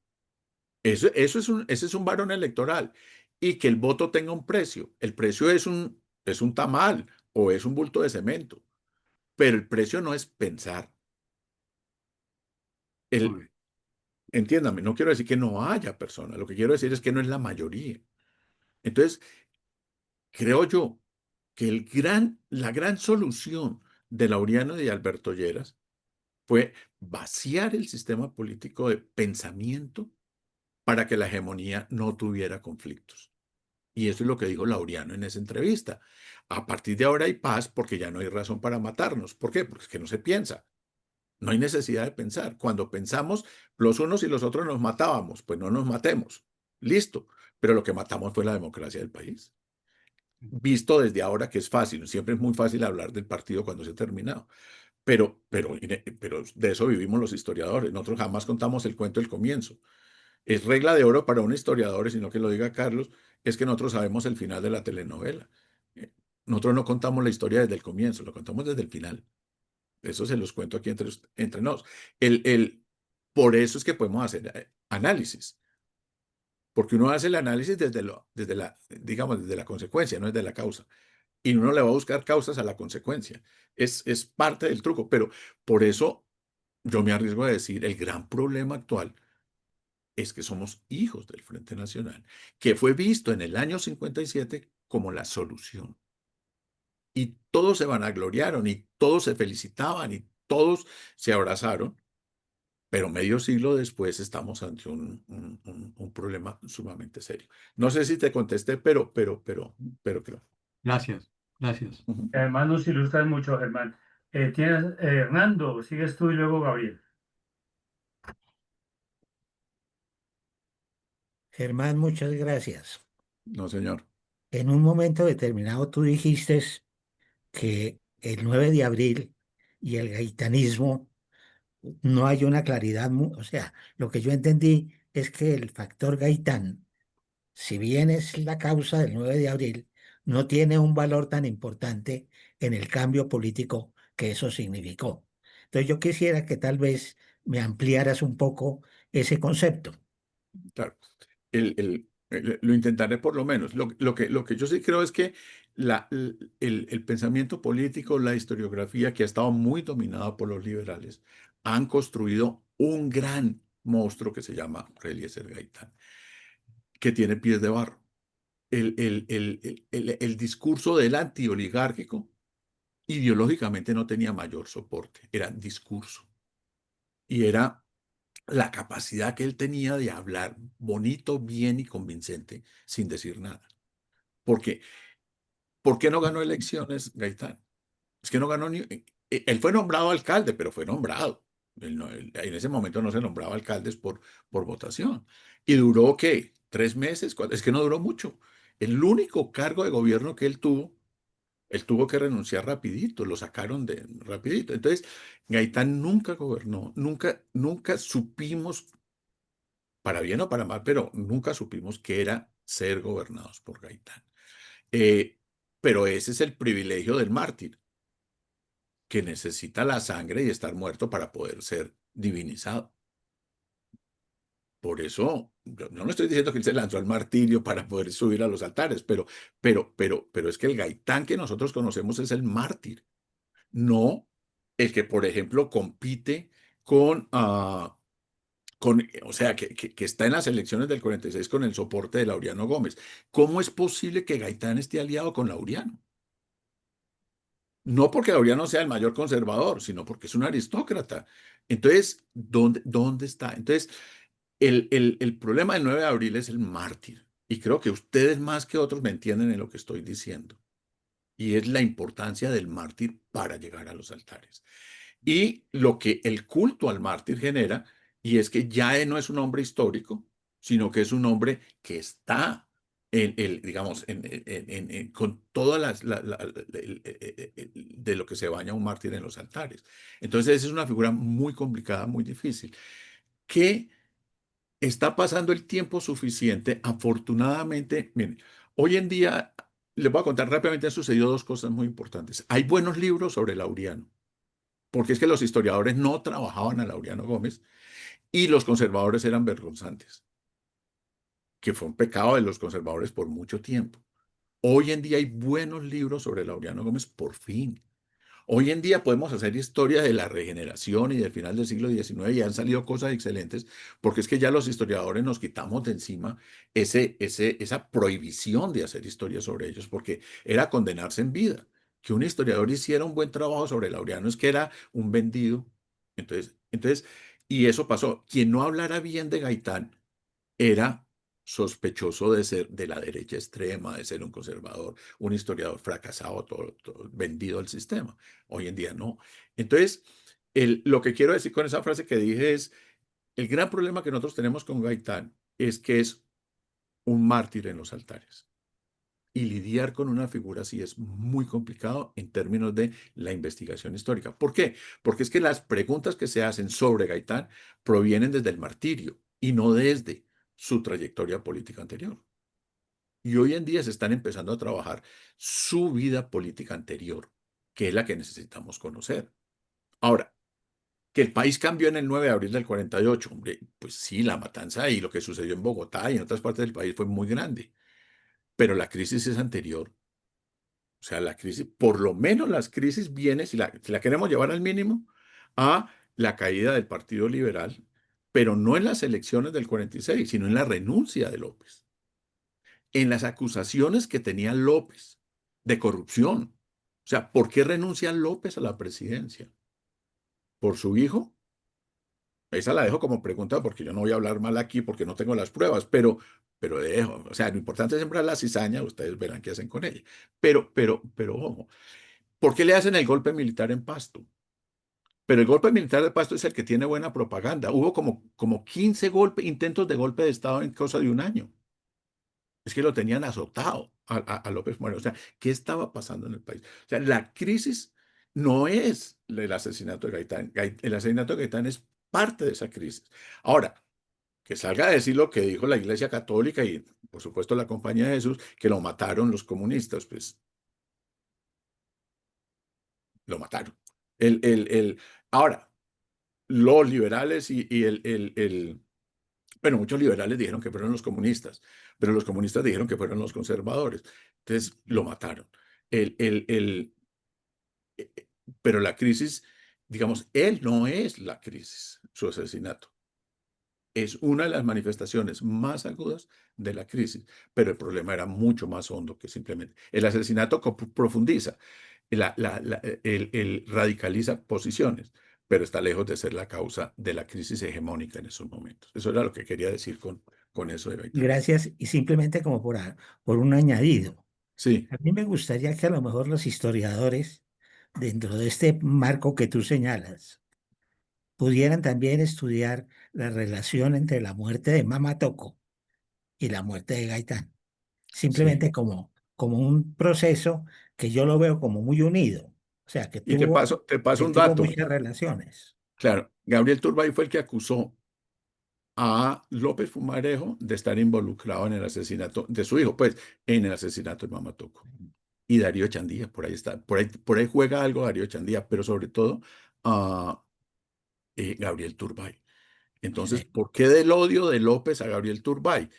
Ese es un varón electoral. Y que el voto tenga un precio. El precio es un tamal o es un bulto de cemento. Pero el precio no es pensar. Muy El, bien. entiéndame, no quiero decir que no haya personas. Lo que quiero decir es que no es la mayoría. Entonces, creo yo que la gran solución de Laureano y de Alberto Lleras fue vaciar el sistema político de pensamiento para que la hegemonía no tuviera conflictos. Y eso es lo que dijo Laureano en esa entrevista. A partir de ahora hay paz porque ya no hay razón para matarnos. ¿Por qué? Porque es que no se piensa. No hay necesidad de pensar. Cuando pensamos, los unos y los otros nos matábamos. Pues no nos matemos. Listo. Pero lo que matamos fue la democracia del país. Visto desde ahora que es fácil. Siempre es muy fácil hablar del partido cuando se ha terminado. Pero de eso vivimos los historiadores. Nosotros jamás contamos el cuento del comienzo. Es regla de oro para un historiador, y sino que lo diga Carlos, es que nosotros sabemos el final de la telenovela. Eh, Nosotros no contamos la historia desde el comienzo, lo contamos desde el final. Eso se los cuento aquí entre nos. El, el, por eso es que podemos hacer análisis, porque uno hace el análisis digamos, desde la consecuencia, no desde la causa. Y uno le va a buscar causas a la consecuencia. Es parte del truco, pero por eso yo me arriesgo a decir, el gran problema actual es que somos hijos del Frente Nacional, que fue visto en el año 57 como la solución. Y todos se vanagloriaron y todos se felicitaban y todos se abrazaron, pero medio siglo después estamos ante un problema sumamente serio. No sé si te contesté, pero creo. Gracias, gracias. Ujú. Además nos ilustras mucho, Germán. Tienes, Hernando, sigues tú y luego Gabriel. Germán, muchas gracias. No, señor. En un momento determinado tú dijiste que el 9 de abril y el gaitanismo no hay una claridad, o sea, lo que yo entendí es que el factor Gaitán, si bien es la causa del 9 de abril, no tiene un valor tan importante en el cambio político que eso significó. Entonces yo quisiera que tal vez me ampliaras un poco ese concepto. Claro. Lo intentaré por lo menos. Lo que yo sí creo es que el pensamiento político, la historiografía, que ha estado muy dominada por los liberales, han construido un gran monstruo que se llama Eliezer Gaitán, que tiene pies de barro. El discurso del antioligárquico ideológicamente no tenía mayor soporte, era discurso. Y era la capacidad que él tenía de hablar bonito, bien y convincente sin decir nada. Porque, ¿por qué no ganó elecciones Gaitán? Es que no ganó ni... Él fue nombrado alcalde, pero fue nombrado. En ese momento no se nombraba alcaldes por votación. ¿Y duró qué? ¿3 meses? Es que no duró mucho. El único cargo de gobierno que él tuvo que renunciar rapidito, lo sacaron de rapidito. Entonces, Gaitán nunca gobernó, nunca supimos para bien o para mal, pero nunca supimos qué era ser gobernados por Gaitán. Eh, pero ese es el privilegio del mártir, que necesita la sangre y estar muerto para poder ser divinizado. Por eso, yo no estoy diciendo que él se lanzó al martirio para poder subir a los altares, pero es que el Gaitán que nosotros conocemos es el mártir, no el que, por ejemplo, compite con, o sea, que está en las elecciones del 46 con el soporte de Laureano Gómez. ¿Cómo es posible que Gaitán esté aliado con Laureano? No porque Laureano sea el mayor conservador, sino porque es un aristócrata. Entonces, ¿dónde está? Entonces, el problema del 9 de abril es el mártir. Y creo que ustedes más que otros me entienden en lo que estoy diciendo. Y es la importancia del mártir para llegar a los altares. Y lo que el culto al mártir genera, y es que ya no es un hombre histórico, sino que es un hombre que está digamos, con todas de lo que se baña un mártir en los altares. Entonces es una figura muy complicada, muy difícil, que está pasando el tiempo suficiente. Afortunadamente, miren, hoy en día, les voy a contar rápidamente, han sucedido dos cosas muy importantes. Hay buenos libros sobre Laureano, porque es que los historiadores no trabajaban a Laureano Gómez y los conservadores eran vergonzantes, que fue un pecado de los conservadores por mucho tiempo. Hoy en día hay buenos libros sobre Laureano Gómez, por fin. Hoy en día podemos hacer historia de la regeneración y del final del siglo XIX y han salido cosas excelentes, porque es que ya los historiadores nos quitamos de encima esa prohibición de hacer historia sobre ellos, porque era condenarse en vida. Que un historiador hiciera un buen trabajo sobre Laureano es que era un vendido. Y eso pasó. Quien no hablara bien de Gaitán era sospechoso de ser de la derecha extrema, de ser un conservador, un historiador fracasado, todo vendido al sistema. Hoy en día no. Entonces, lo que quiero decir con esa frase que dije es, el gran problema que nosotros tenemos con Gaitán es que es un mártir en los altares. Y lidiar con una figura así es muy complicado en términos de la investigación histórica. ¿Por qué? Porque es que las preguntas que se hacen sobre Gaitán provienen desde el martirio y no desde su trayectoria política anterior. Y hoy en día se están empezando a trabajar su vida política anterior, que es la que necesitamos conocer. Ahora, que el país cambió en el 9 de abril del 48, hombre, pues sí, la matanza y lo que sucedió en Bogotá y en otras partes del país fue muy grande, pero la crisis es anterior. O sea, la crisis, por lo menos las crisis vienen, si la queremos llevar al mínimo, a la caída del Partido Liberal, pero no en las elecciones del 46, sino en la renuncia de López, en las acusaciones que tenía López de corrupción. O sea, ¿por qué renuncia López a la presidencia? ¿Por su hijo? Esa la dejo como pregunta porque yo no voy a hablar mal aquí porque no tengo las pruebas, pero dejo, o sea, lo importante es sembrar la cizaña, ustedes verán qué hacen con ella. Ojo, ¿por qué le hacen el golpe militar en Pasto? Pero el golpe militar de Pasto es el que tiene buena propaganda. Hubo como 15 intentos de golpe de Estado en cosa de un año. Es que lo tenían azotado a López Moreno. O sea, ¿qué estaba pasando en el país? O sea, la crisis no es el asesinato de Gaitán. El asesinato de Gaitán es parte de esa crisis. Ahora, que salga a decir lo que dijo la Iglesia Católica y, por supuesto, la Compañía de Jesús, que lo mataron los comunistas, pues lo mataron. Ahora, los liberales bueno, muchos liberales dijeron que fueron los comunistas, pero los comunistas dijeron que fueron los conservadores. Entonces, lo mataron. El, el, el, eh, eh, pero la crisis, digamos, él no es la crisis, su asesinato. Es una de las manifestaciones más agudas de la crisis, pero el problema era mucho más hondo que simplemente. El asesinato profundiza, radicaliza posiciones, pero está lejos de ser la causa de la crisis hegemónica en esos momentos. Eso era lo que quería decir con eso de Gaitán. Gracias. Y simplemente como por un añadido. Sí, A mí me gustaría que a lo mejor los historiadores, dentro de este marco que tú señalas, pudieran también estudiar la relación entre la muerte de Mama Toco y la muerte de Gaitán. sí. Simplemente como un proceso que yo lo veo como muy unido. O sea, Y te paso que un tuvo dato. muchas relaciones. Claro, Gabriel Turbay fue el que acusó a López Fumarejo de estar involucrado en el asesinato de su hijo, pues en el asesinato de Mama Toco. Y Darío Chandía, por ahí está, por ahí juega algo Darío Chandía, pero sobre todo a Gabriel Turbay. Entonces, Sí. ¿por qué del odio de López a Gabriel Turbay?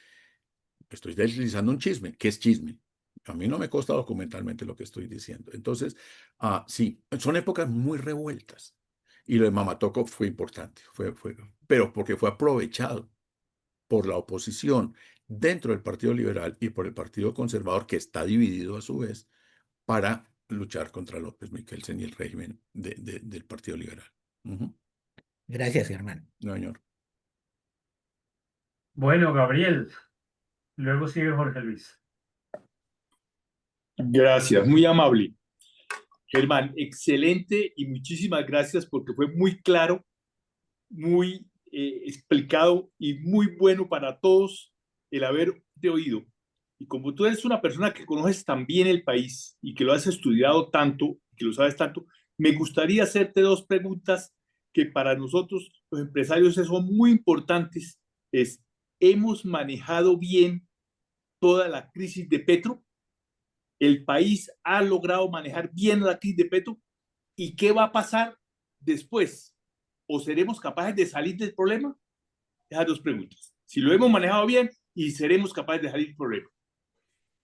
Estoy deslizando un chisme. ¿Qué es chisme? A mí no me consta documentalmente lo que estoy diciendo. Entonces, sí, son épocas muy revueltas. Y lo de Mamatoco fue importante, pero porque fue aprovechado por la oposición dentro del Partido Liberal y por el Partido Conservador, que está dividido a su vez, para luchar contra López Miquelsen y el régimen del Partido Liberal. Ujú. Gracias, Germán. No, señor. Bueno, Gabriel, luego sigue Jorge Luis. Gracias, muy amable. Germán, excelente y muchísimas gracias porque fue muy claro, muy explicado y muy bueno para todos el haberte oído. Y como tú eres una persona que conoces tan bien el país y que lo has estudiado tanto, que lo sabes tanto, me gustaría hacerte dos preguntas que para nosotros, los empresarios, son muy importantes. Es, ¿hemos manejado bien toda la crisis de Petro? ¿El país ha logrado manejar bien la crisis de Petro? ¿Y qué va a pasar después? ¿O seremos capaces de salir del problema? Esas dos preguntas. Si lo hemos manejado bien y seremos capaces de salir del problema.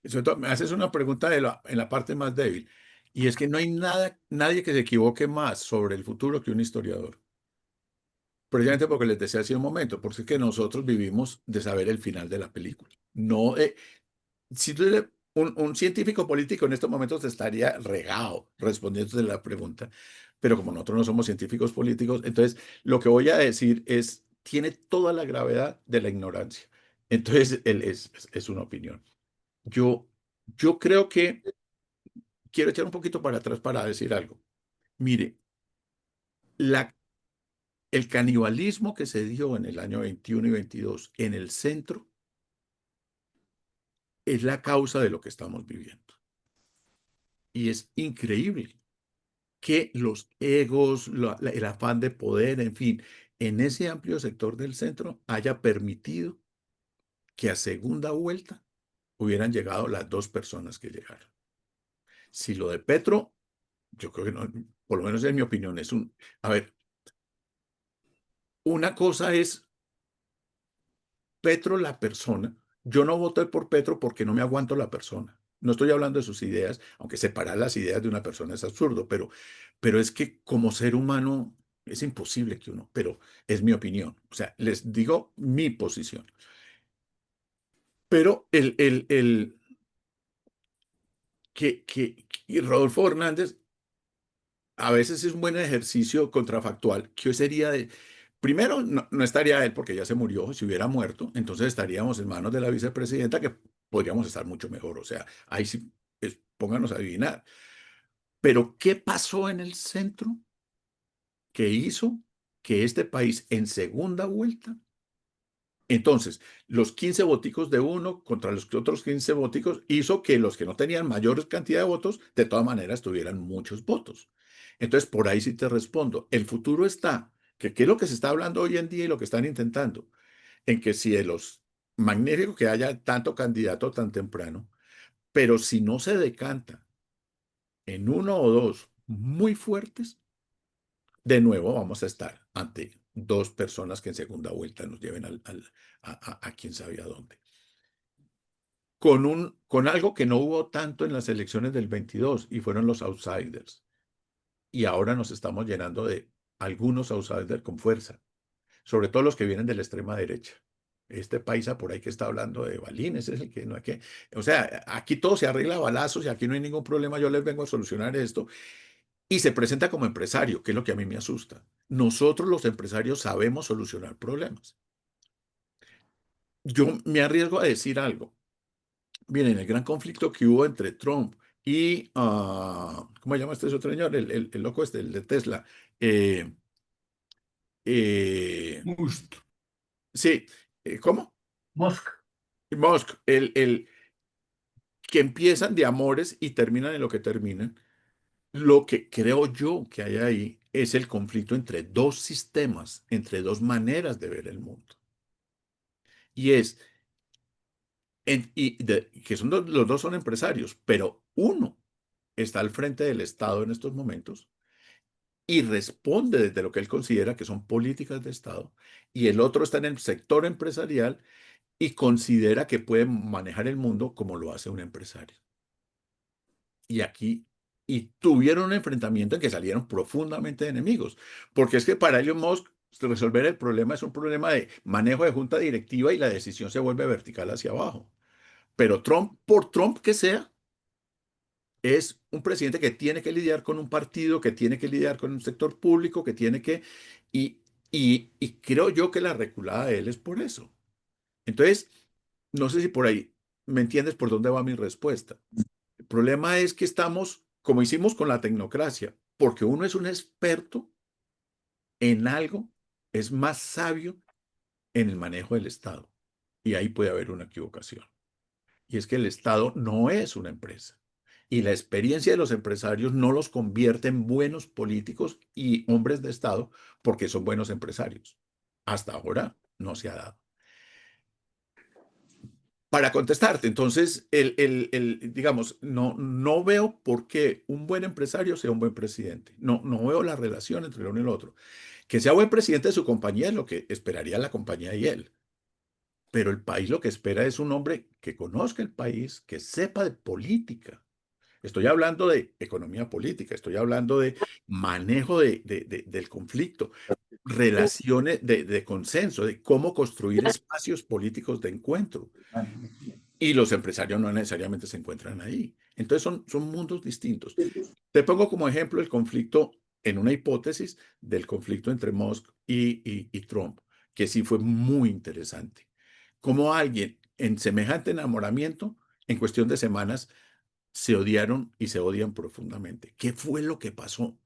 Sobre todo, me haces una pregunta en la parte más débil, y es que no hay nadie que se equivoque más sobre el futuro que un historiador. Precisamente porque les decía hace un momento, porque es que nosotros vivimos de saber el final de la película. No, si tú eres un científico político en estos momentos estaría regado respondiéndote la pregunta, pero como nosotros no somos científicos políticos, entonces lo que voy a decir tiene toda la gravedad de la ignorancia. Entonces, él es una opinión. Yo, yo creo que quiero echar un poquito para atrás para decir algo. Mire, la, el canibalismo que se dio en el año 21 y 22 en el centro es la causa de lo que estamos viviendo. Y es increíble que los egos, el afán de poder, en fin, en ese amplio sector del centro haya permitido que a segunda vuelta hubieran llegado las dos personas que llegaron. Si lo de Petro, yo creo que no, por lo menos en mi opinión, a ver, una cosa es Petro la persona. Yo no voté por Petro porque no me aguanto la persona. No estoy hablando de sus ideas, aunque separar las ideas de una persona es absurdo, pero es que como ser humano es imposible que uno, pero es mi opinión. O sea, les digo mi posición. Pero y Rodolfo Hernández a veces es un buen ejercicio contrafactual. ¿Qué sería de, primero, no estaría él porque ya se murió, si hubiera muerto, entonces estaríamos en manos de la vicepresidenta que podríamos estar mucho mejor. O sea, ahí sí, pónganos a adivinar. Pero, ¿qué pasó en el centro que hizo que este país en segunda vuelta? Entonces, los 15 voticos de uno contra los otros 15 voticos hizo que los que no tenían mayor cantidad de votos, de todas maneras, tuvieran muchos votos. Entonces, por ahí sí te respondo. El futuro está, que qué es lo que se está hablando hoy en día y lo que están intentando, en que si de los magnífico que haya tanto candidato tan temprano, pero si no se decanta en uno o dos muy fuertes, de nuevo vamos a estar ante dos personas que en segunda vuelta nos lleven a quién sabe a dónde. Con algo que no hubo tanto en las elecciones del 22 y fueron los outsiders. Y ahora nos estamos llenando de algunos outsiders con fuerza, sobre todo los que vienen de la extrema derecha. Este paisa por ahí que está hablando de balines es el que no hay que. O sea, aquí todo se arregla a balazos y aquí no hay ningún problema. Yo les vengo a solucionar esto. Y se presenta como empresario, que es lo que a mí me asusta. Nosotros los empresarios sabemos solucionar problemas. Yo me arriesgo a decir algo. Miren, el gran conflicto que hubo entre Trump y, ¿cómo se llama este otro señor? El loco este, el de Tesla. Eh, eh, Musk. sí, ¿cómo? Musk. Musk, que empiezan de amores y terminan en lo que terminan. Lo que creo yo que hay ahí es el conflicto entre dos sistemas, entre dos maneras de ver el mundo. Y es, que son los dos son empresarios, pero uno está al frente del Estado en estos momentos y responde desde lo que él considera que son políticas de Estado, y el otro está en el sector empresarial y considera que puede manejar el mundo como lo hace un empresario. Y aquí, y tuvieron un enfrentamiento en que salieron profundamente enemigos, porque es que para Elon Musk resolver el problema es un problema de manejo de junta directiva y la decisión se vuelve vertical hacia abajo. Pero Trump, por Trump que sea, es un presidente que tiene que lidiar con un partido, que tiene que lidiar con un sector público, que tiene que, y, y creo yo que la reculada de él es por eso. Entonces, no sé si por ahí me entiendes por dónde va mi respuesta. El problema es que estamos, como hicimos con la tecnocracia, porque uno es un experto en algo es más sabio en el manejo del Estado. Y ahí puede haber una equivocación. Y es que el Estado no es una empresa. Y la experiencia de los empresarios no los convierte en buenos políticos y hombres de Estado porque son buenos empresarios. Hasta ahora no se ha dado. Para contestarte, entonces, digamos, no veo por qué un buen empresario sea un buen presidente. No veo la relación entre el uno y el otro. Que sea buen presidente de su compañía es lo que esperaría la compañía y él. Pero el país lo que espera es un hombre que conozca el país, que sepa de política. Estoy hablando de economía política, estoy hablando de manejo del conflicto, relaciones de consenso, de cómo construir espacios políticos de encuentro. Y los empresarios no necesariamente se encuentran ahí. Entonces son mundos distintos. Te pongo como ejemplo el conflicto, en una hipótesis, del conflicto entre Musk y Trump, que sí fue muy interesante. Cómo alguien en semejante enamoramiento, en cuestión de semanas, se odiaron y se odian profundamente. ¿Qué fue lo que pasó?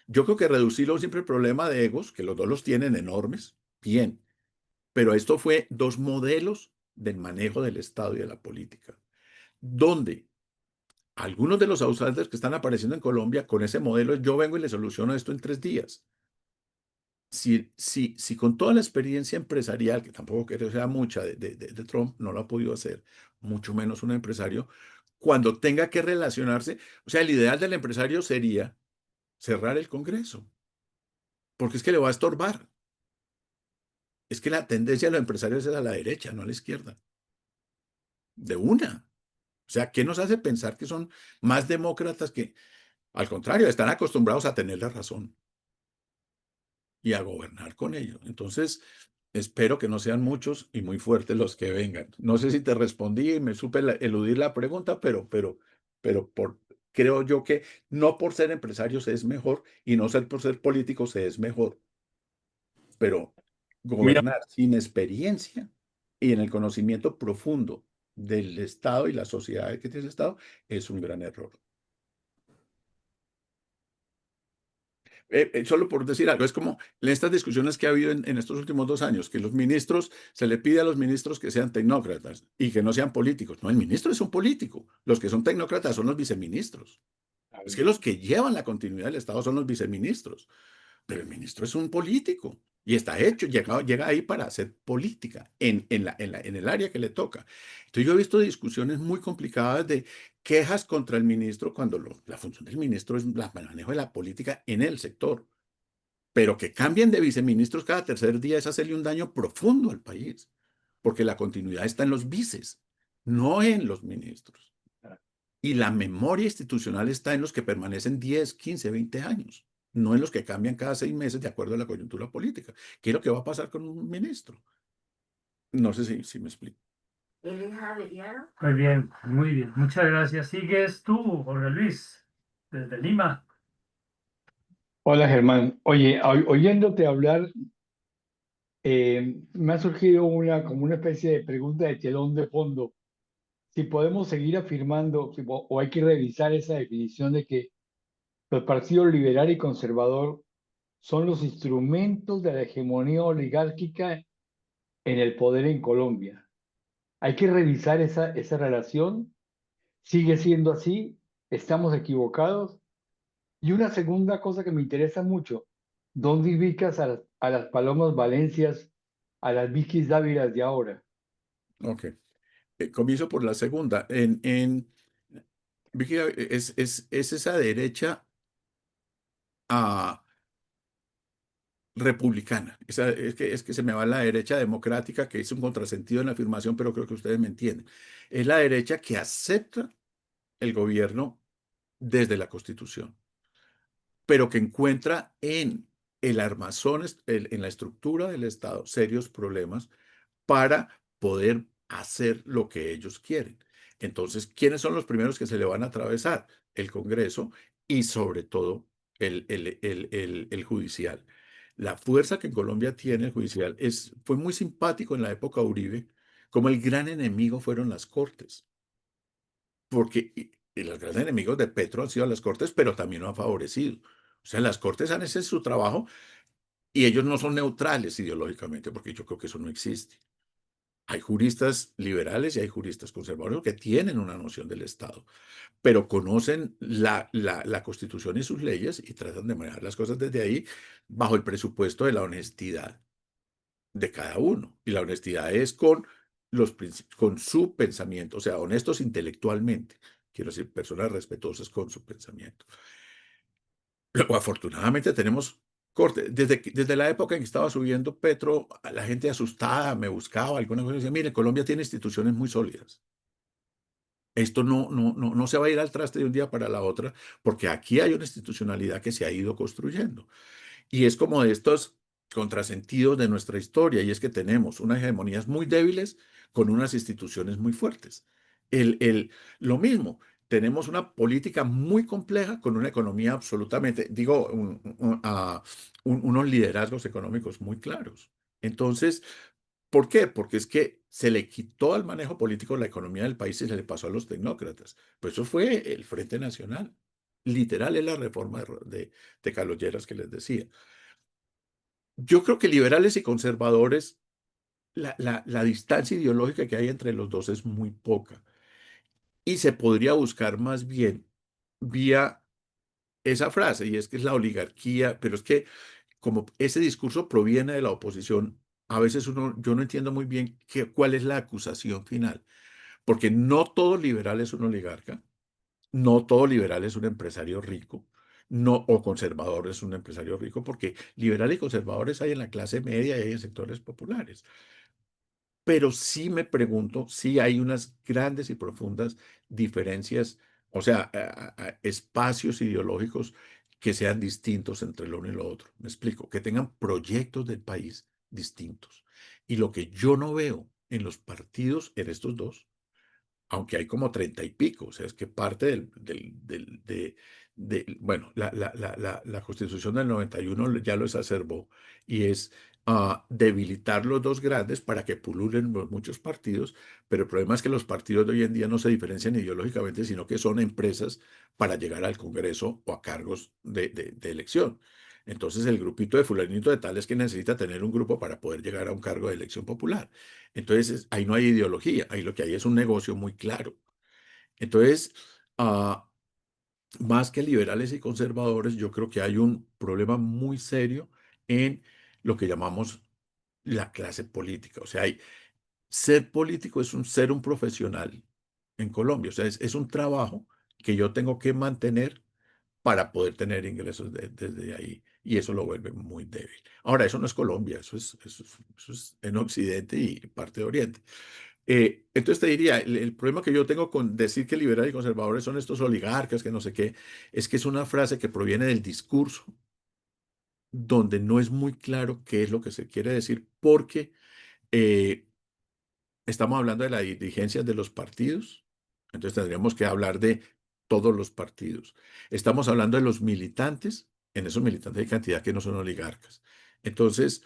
Yo creo que reducirlo es siempre el problema de egos, que los dos los tienen enormes, bien, pero esto fue dos modelos del manejo del Estado y de la política, donde algunos de los outsiders que están apareciendo en Colombia con ese modelo, yo vengo y le soluciono esto en 3 días. Si con toda la experiencia empresarial, que tampoco creo que sea mucha de Trump, no lo ha podido hacer, mucho menos un empresario, cuando tenga que relacionarse, o sea, el ideal del empresario sería cerrar el Congreso, porque es que le va a estorbar. Es que la tendencia de los empresarios es a la derecha, no a la izquierda. De una. O sea, ¿qué nos hace pensar que son más demócratas que, al contrario, están acostumbrados a tener la razón y a gobernar con ellos? Entonces, espero que no sean muchos y muy fuertes los que vengan. No sé si te respondí y me supe eludir la pregunta, pero creo yo que no por ser empresarios es mejor y no ser por ser políticos es mejor, pero Mira, gobernar sin experiencia y en el conocimiento profundo del Estado y la sociedad que tiene el Estado es un gran error. Solo por decir algo, es como en estas discusiones que ha habido en estos últimos 2 años, que los ministros, se le pide a los ministros que sean tecnócratas y que no sean políticos. No, el ministro es un político. Los que son tecnócratas son los viceministros. Es que los que llevan la continuidad del Estado son los viceministros. Pero el ministro es un político y está hecho, llega ahí para hacer política en el área que le toca. Entonces yo he visto discusiones muy complicadas de quejas contra el ministro cuando la función del ministro es el manejo de la política en el sector. Pero que cambien de viceministros cada tercer día es hacerle un daño profundo al país, porque la continuidad está en los vices, no en los ministros. Y la memoria institucional está en los que permanecen 10, 15, 20 años, no en los que cambian cada 6 meses de acuerdo a la coyuntura política. ¿Qué es lo que va a pasar con un ministro? No sé si me explico. Muy bien, muy bien. Muchas gracias. Sigues tú, Jorge Luis, desde Lima. Hola Germán, oye, oyéndote hablar, me ha surgido como una especie de pregunta de telón de fondo. Si podemos seguir afirmando, o hay que revisar esa definición de que los partidos liberal y conservador son los instrumentos de la hegemonía oligárquica en el poder en Colombia. Hay que revisar esa relación. ¿Sigue siendo así? ¿Estamos equivocados? Y una segunda cosa que me interesa mucho, ¿dónde ubicas a las Palomas Valencias, a las Vikis Dávilas de ahora? Ok. Comienzo por la segunda. Vicky, es esa derecha republicana. Es que se me va la derecha democrática, que es un contrasentido en la afirmación, pero creo que ustedes me entienden. Es la derecha que acepta el gobierno desde la Constitución, pero que encuentra en el armazón, en la estructura del Estado, serios problemas para poder hacer lo que ellos quieren. Entonces, ¿quiénes son los primeros que se le van a atravesar? El Congreso y sobre todo el judicial. La fuerza que en Colombia tiene el judicial fue muy simpático en la época Uribe, como el gran enemigo fueron las Cortes, porque y los grandes enemigos de Petro han sido las Cortes, pero también lo han favorecido. O sea, las Cortes han hecho su trabajo Y ellos no son neutrales ideológicamente, porque yo creo que eso no existe. Hay juristas liberales y hay juristas conservadores que tienen una noción del Estado, pero conocen la Constitución y sus leyes y tratan de manejar las cosas desde ahí bajo el presupuesto de la honestidad de cada uno. Y la honestidad es con su pensamiento, o sea, honestos intelectualmente. Quiero decir, personas respetuosas con su pensamiento. Luego, afortunadamente tenemos corte. Desde la época en que estaba subiendo Petro, la gente asustada me buscaba alguna cosa y decía, mire, Colombia tiene instituciones muy sólidas. Esto no se va a ir al traste de un día para la otra, porque aquí hay una institucionalidad que se ha ido construyendo. Y es como de estos contrasentidos de nuestra historia, y es que tenemos unas hegemonías muy débiles con unas instituciones muy fuertes. Lo mismo, tenemos una política muy compleja con una economía absolutamente, digo, unos liderazgos económicos muy claros. Entonces, ¿por qué? Porque es que se le quitó al manejo político la economía del país y se le pasó a los tecnócratas. Pues eso fue el Frente Nacional. Literal es la reforma de Carlos Lleras que les decía. Yo creo que liberales y conservadores, la distancia ideológica que hay entre los dos es muy poca y se podría buscar más bien vía esa frase, y es que es la oligarquía, pero es que como ese discurso proviene de la oposición, a veces yo no entiendo muy bien cuál es la acusación final, porque no todo liberal es un oligarca, no todo liberal es un empresario rico, no, o conservador es un empresario rico, porque liberales y conservadores hay en la clase media y hay en sectores populares. Pero sí me pregunto si hay unas grandes y profundas diferencias, o sea, espacios ideológicos que sean distintos entre lo uno y lo otro. Me explico, que tengan proyectos del país distintos. Y lo que yo no veo en los partidos, en estos dos, aunque hay como 30 y pico, o sea, es que parte bueno, la Constitución del 91 ya lo exacerbó y es debilitar los dos grandes para que pululen los muchos partidos, pero el problema es que los partidos de hoy en día no se diferencian ideológicamente, sino que son empresas para llegar al Congreso o a cargos de elección. Entonces el grupito de fulanito de tal es que necesita tener un grupo para poder llegar a un cargo de elección popular. Entonces, ahí no hay ideología, ahí lo que hay es un negocio muy claro. Entonces, ah, más que liberales y conservadores, yo creo que hay un problema muy serio en lo que llamamos la clase política. O sea, ser político es ser un profesional en Colombia. O sea, es un trabajo que yo tengo que mantener para poder tener ingresos desde ahí. Y eso lo vuelve muy débil. Ahora, eso no es Colombia, eso es en Occidente y parte de Oriente. Entonces te diría, el problema que yo tengo con decir que liberales y conservadores son estos oligarcas, que no sé qué, es que es una frase que proviene del discurso, donde no es muy claro qué es lo que se quiere decir, porque eh, estamos hablando de las dirigencias de los partidos, entonces tendríamos que hablar de todos los partidos. Estamos hablando de los militantes, en esos militantes hay cantidad que no son oligarcas. Entonces,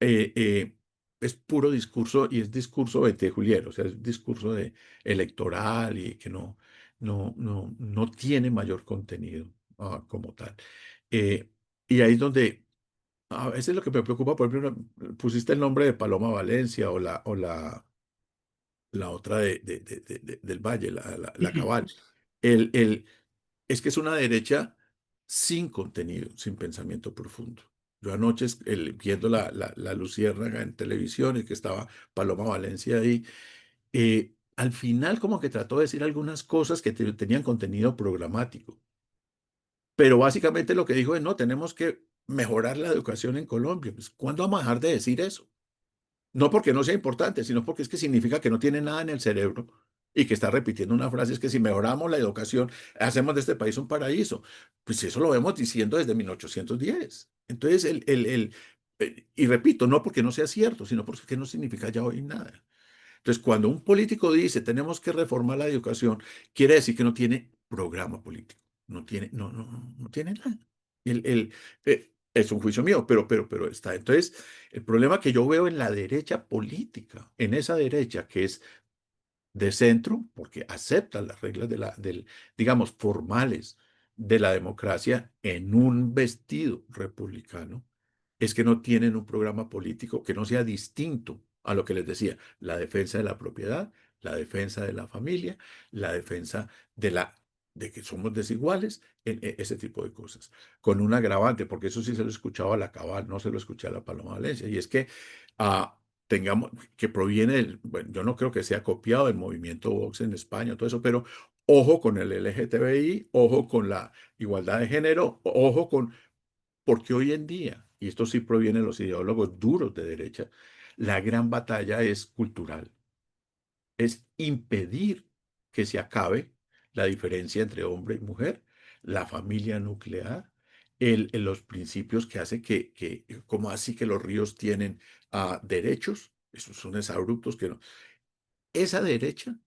eh, eh, es puro discurso y es discurso juliero, o sea, es discurso electoral y que no tiene mayor contenido como tal. Eh, y ahí es donde a veces lo que me preocupa, por ejemplo, pusiste el nombre de Paloma Valencia o la otra del Valle, la Cabal. El, el, es que es una derecha sin contenido, sin pensamiento profundo. Yo anoche viendo la Luciérnaga en televisión y que estaba Paloma Valencia ahí, al final como que trató de decir algunas cosas que tenían contenido programático. Pero básicamente lo que dijo es, no, tenemos que mejorar la educación en Colombia. Pues, ¿cuándo vamos a dejar de decir eso? No porque no sea importante, sino porque es que significa que no tiene nada en el cerebro y que está repitiendo una frase, es que si mejoramos la educación, hacemos de este país un paraíso. Pues eso lo vemos diciendo desde 1810. Entonces, y repito, no porque no sea cierto, sino porque no significa ya hoy nada. Entonces, cuando un político dice tenemos que reformar la educación, quiere decir que no tiene programa político, no tiene nada. Es un juicio mío, pero está. Entonces, el problema que yo veo en la derecha política, en esa derecha que es de centro, porque acepta las reglas digamos, formales de la democracia en un vestido republicano, es que no tienen un programa político que no sea distinto a lo que les decía, la defensa de la propiedad, la defensa de la familia, la defensa de que somos desiguales, ese tipo de cosas. Con un agravante, porque eso sí se lo escuchaba a la Cabal, no se lo escuché a la Paloma Valencia, y es que tengamos, que proviene bueno, yo no creo que sea copiado del movimiento Vox en España, todo eso, pero ojo con el LGTBI, ojo con la igualdad de género, ojo con porque hoy en día, y esto sí proviene de los ideólogos duros de derecha, la gran batalla es cultural, es impedir que se acabe la diferencia entre hombre y mujer, la familia nuclear, los principios que hace ¿cómo así que los ríos tienen derechos? Esos son exabruptos que no. Esa derecha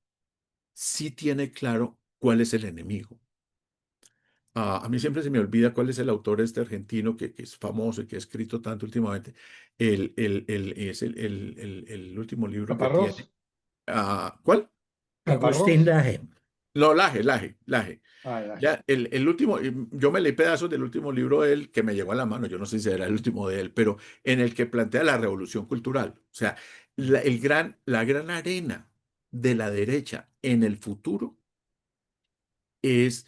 sí tiene claro cuál es el enemigo. A mí siempre se me olvida cuál es el autor este argentino que es famoso y que ha escrito tanto últimamente. Es el último libro que tiene. Caparrós, ¿Cuál? Agustín Caparrós. Laje. No, Laje. Ah, ya. Ya, el último, yo me leí pedazos del último libro de él que me llegó a la mano, yo no sé si era el último de él, pero en el que plantea la revolución cultural. O sea, la gran arena de la derecha en el futuro es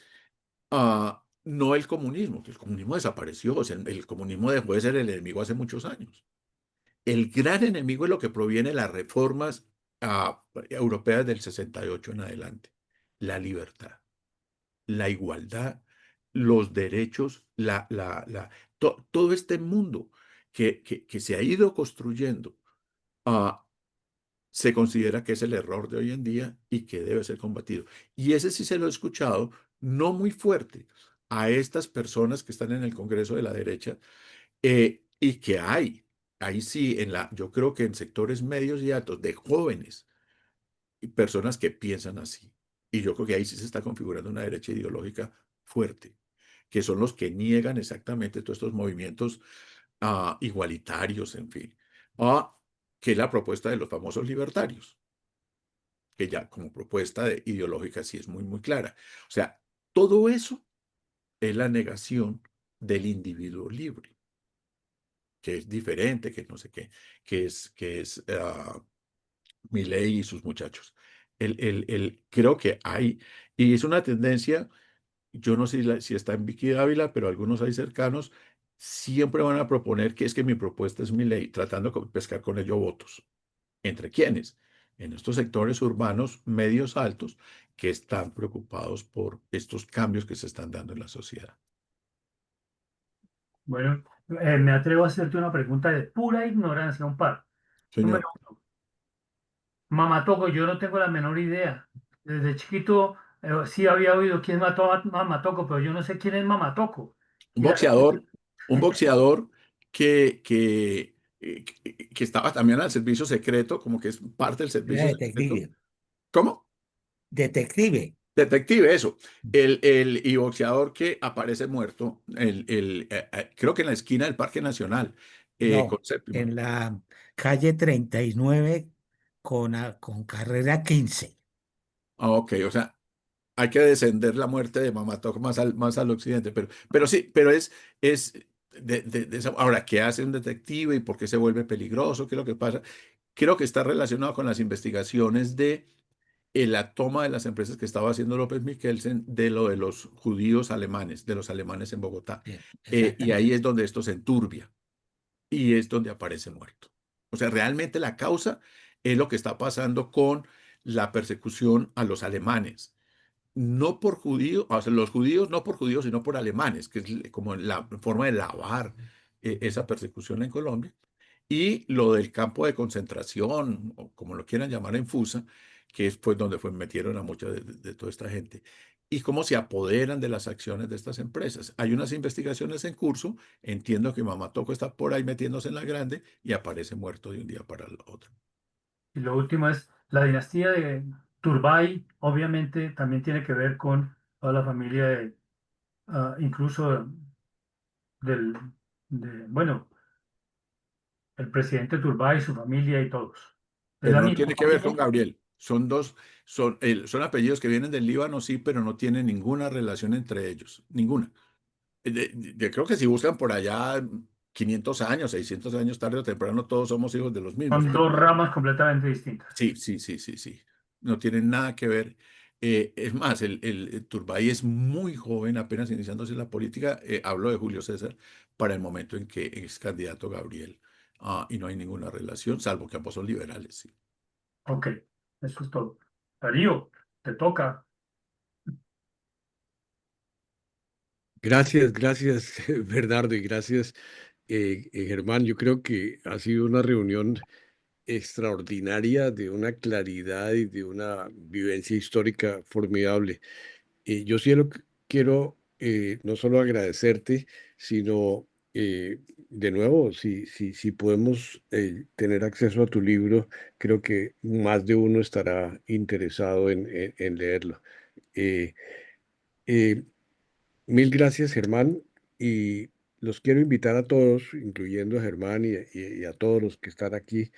no el comunismo, que el comunismo desapareció, o sea, el comunismo dejó de ser el enemigo hace muchos años. El gran enemigo es lo que proviene de las reformas europeas del 68 en adelante. La libertad, la igualdad, los derechos, todo este mundo que se ha ido construyendo, ah, se considera que es el error de hoy en día y que debe ser combatido. Y ese sí se lo he escuchado, no muy fuerte, a estas personas que están en el Congreso de la derecha, y que ahí sí, yo creo que en sectores medios y altos de jóvenes y personas que piensan así. Y yo creo que ahí sí se está configurando una derecha ideológica fuerte, que son los que niegan exactamente todos estos movimientos igualitarios, en fin, que es la propuesta de los famosos libertarios, que ya como propuesta ideológica sí es muy, muy clara. O sea, todo eso es la negación del individuo libre, que es diferente, que no sé qué, que es Milei y sus muchachos. Creo que hay, y es una tendencia, yo no sé si está en Vicky Dávila, pero algunos hay cercanos, siempre van a proponer que es que mi propuesta es Milei, tratando de pescar con ello votos. ¿Entre quiénes? En estos sectores urbanos medios altos que están preocupados por estos cambios que se están dando en la sociedad. Bueno, me atrevo a hacerte una pregunta de pura ignorancia, un par. Señor, Número uno, Mamatoco, yo no tengo la menor idea. Desde chiquito sí había oído quién mató a Mamatoco, pero yo no sé quién es Mamatoco. un Y la gente boxeador, un boxeador que estaba también al servicio secreto, como que es parte del Era servicio secreto. detective. ¿Cómo? Detective. Detective, eso. Y boxeador que aparece muerto, creo que en la esquina del Parque Nacional, con No, Séptima. en la calle 39 con carrera 15. Ok, o sea, hay que descender la muerte de Mamatoc más al occidente, pero sí, pero es ahora, ¿qué hace un detective y por qué se vuelve peligroso? ¿Qué es lo que pasa? Creo que está relacionado con las investigaciones de la toma de las empresas que estaba haciendo López Miquelsen de lo de los judíos alemanes, de los alemanes en Bogotá. Bien, Y ahí exactamente. es donde esto se enturbia y es donde aparece muerto. O sea, realmente la causa es lo que está pasando con la persecución a los alemanes no por judíos, o sea, los judíos no por judíos, sino por alemanes, que es como la forma de lavar esa persecución en Colombia. Y lo del campo de concentración, o como lo quieran llamar en Fusa, que es pues donde metieron a mucha de toda esta gente. Y cómo se apoderan de las acciones de estas empresas. Hay unas investigaciones en curso, entiendo que Mamá Toco está por ahí metiéndose en la grande y aparece muerto de un día para el otro. Y lo último es la dinastía de Turbay, obviamente también tiene que ver con toda la familia incluso del, bueno, el presidente Turbay, su familia y todos. Es Pero la no misma tiene que ver con familia. Gabriel. Son apellidos que vienen del Líbano, sí, pero no tienen ninguna relación entre ellos. Ninguna. Creo que si buscan por allá, 500 años, 600 años, tarde o temprano, todos somos hijos de los mismos. Son dos ramas completamente distintas. Sí, sí, sí, sí, sí. No tienen nada que ver. Es más, el Turbay es muy joven, apenas iniciándose en la política. Hablo de Julio César para el momento en que es candidato Gabriel. Y no hay ninguna relación, salvo que ambos son liberales. Sí. Ok, eso es todo. Darío, te toca. Gracias, gracias, Bernardo, y gracias, Germán. Yo creo que ha sido una reunión extraordinaria, de una claridad y de una vivencia histórica formidable. Yo sí quiero no solo agradecerte, sino de nuevo, si podemos tener acceso a tu libro, creo que más de uno estará interesado en leerlo. Eh, eh, Mil gracias, Germán, y los quiero invitar a todos, incluyendo a Germán y a todos los que están aquí,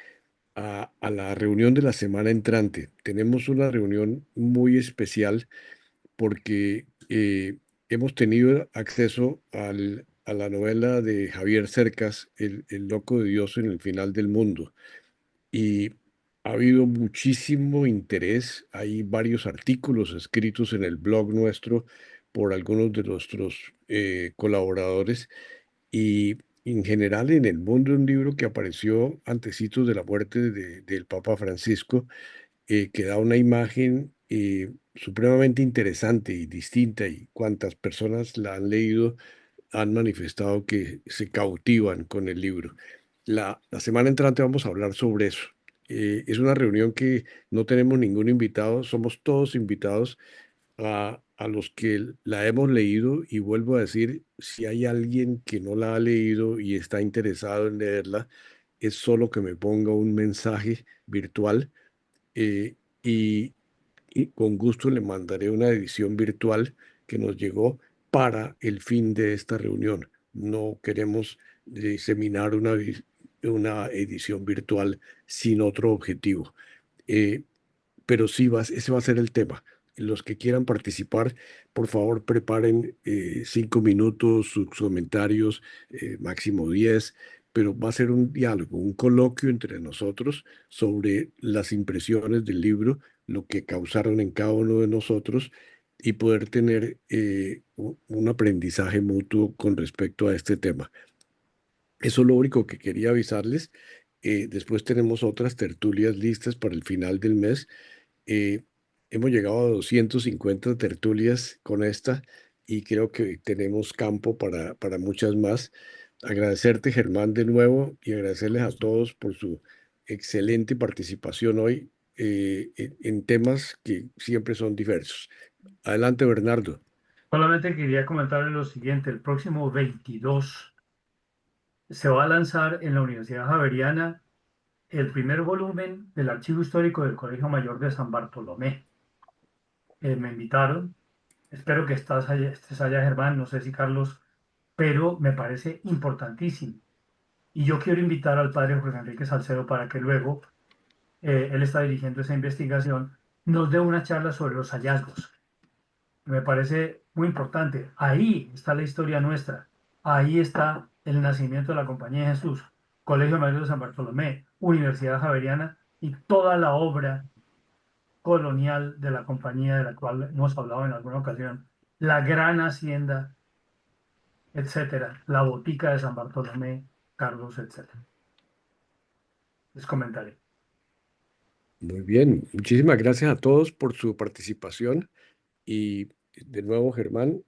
a la reunión de la semana entrante. Tenemos una reunión muy especial porque hemos tenido acceso a la novela de Javier Cercas, El loco de Dios en el final del mundo. Y ha habido muchísimo interés. Hay varios artículos escritos en el blog nuestro por algunos de nuestros colaboradores. Y en general en el mundo, un libro que apareció antecitos de la muerte del Papa Francisco, que da una imagen supremamente interesante y distinta, y cuantas personas la han leído han manifestado que se cautivan con el libro. La semana entrante vamos a hablar sobre eso. Es una reunión que no tenemos ningún invitado, somos todos invitados a los que la hemos leído, y vuelvo a decir, si hay alguien que no la ha leído y está interesado en leerla, es solo que me ponga un mensaje virtual, eh, y, y con gusto le mandaré una edición virtual que nos llegó para el fin de esta reunión. No queremos diseminar una edición virtual sin otro objetivo. Eh, pero sí, ese va a ser el tema. Los que quieran participar, por favor, preparen 5 minutos, sus comentarios, máximo 10, pero va a ser un diálogo, un coloquio entre nosotros sobre las impresiones del libro, lo que causaron en cada uno de nosotros, y poder tener un aprendizaje mutuo con respecto a este tema. Eso es lo único que quería avisarles. Después tenemos otras tertulias listas para el final del mes. eh, Hemos llegado a 250 tertulias con esta, y creo que tenemos campo para muchas más. Agradecerte, Germán, de nuevo, y agradecerles a todos por su excelente participación hoy en temas que siempre son diversos. Adelante, Bernardo. Solamente quería comentarle lo siguiente. El próximo 22 se va a lanzar en la Universidad Javeriana el primer volumen del Archivo Histórico del Colegio Mayor de San Bartolomé. Me invitaron. Espero que estés allá, Germán. No sé si Carlos, pero me parece importantísimo. Y yo quiero invitar al padre Jorge Enrique Salcedo para que luego, él está dirigiendo esa investigación, nos dé una charla sobre los hallazgos. Me parece muy importante. Ahí está la historia nuestra. Ahí está el nacimiento de la Compañía de Jesús, Colegio Mayor de San Bartolomé, Universidad Javeriana y toda la obra colonial de la compañía de la cual hemos hablado en alguna ocasión, la gran hacienda, etcétera, la botica de San Bartolomé, Carlos, etcétera. Les comentaré. Muy bien, muchísimas gracias a todos por su participación, y de nuevo, Germán,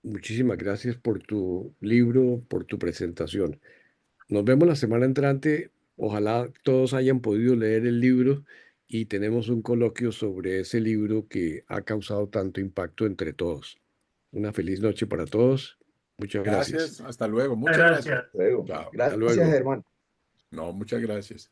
muchísimas gracias por tu libro, por tu presentación. Nos vemos la semana entrante. Ojalá todos hayan podido leer el libro y tenemos un coloquio sobre ese libro que ha causado tanto impacto entre todos. Una feliz noche para todos. Muchas gracias. Gracias, hasta luego, muchas gracias. Gracias. Luego. Chao. Hasta Gracias, luego. Germán. No, muchas gracias.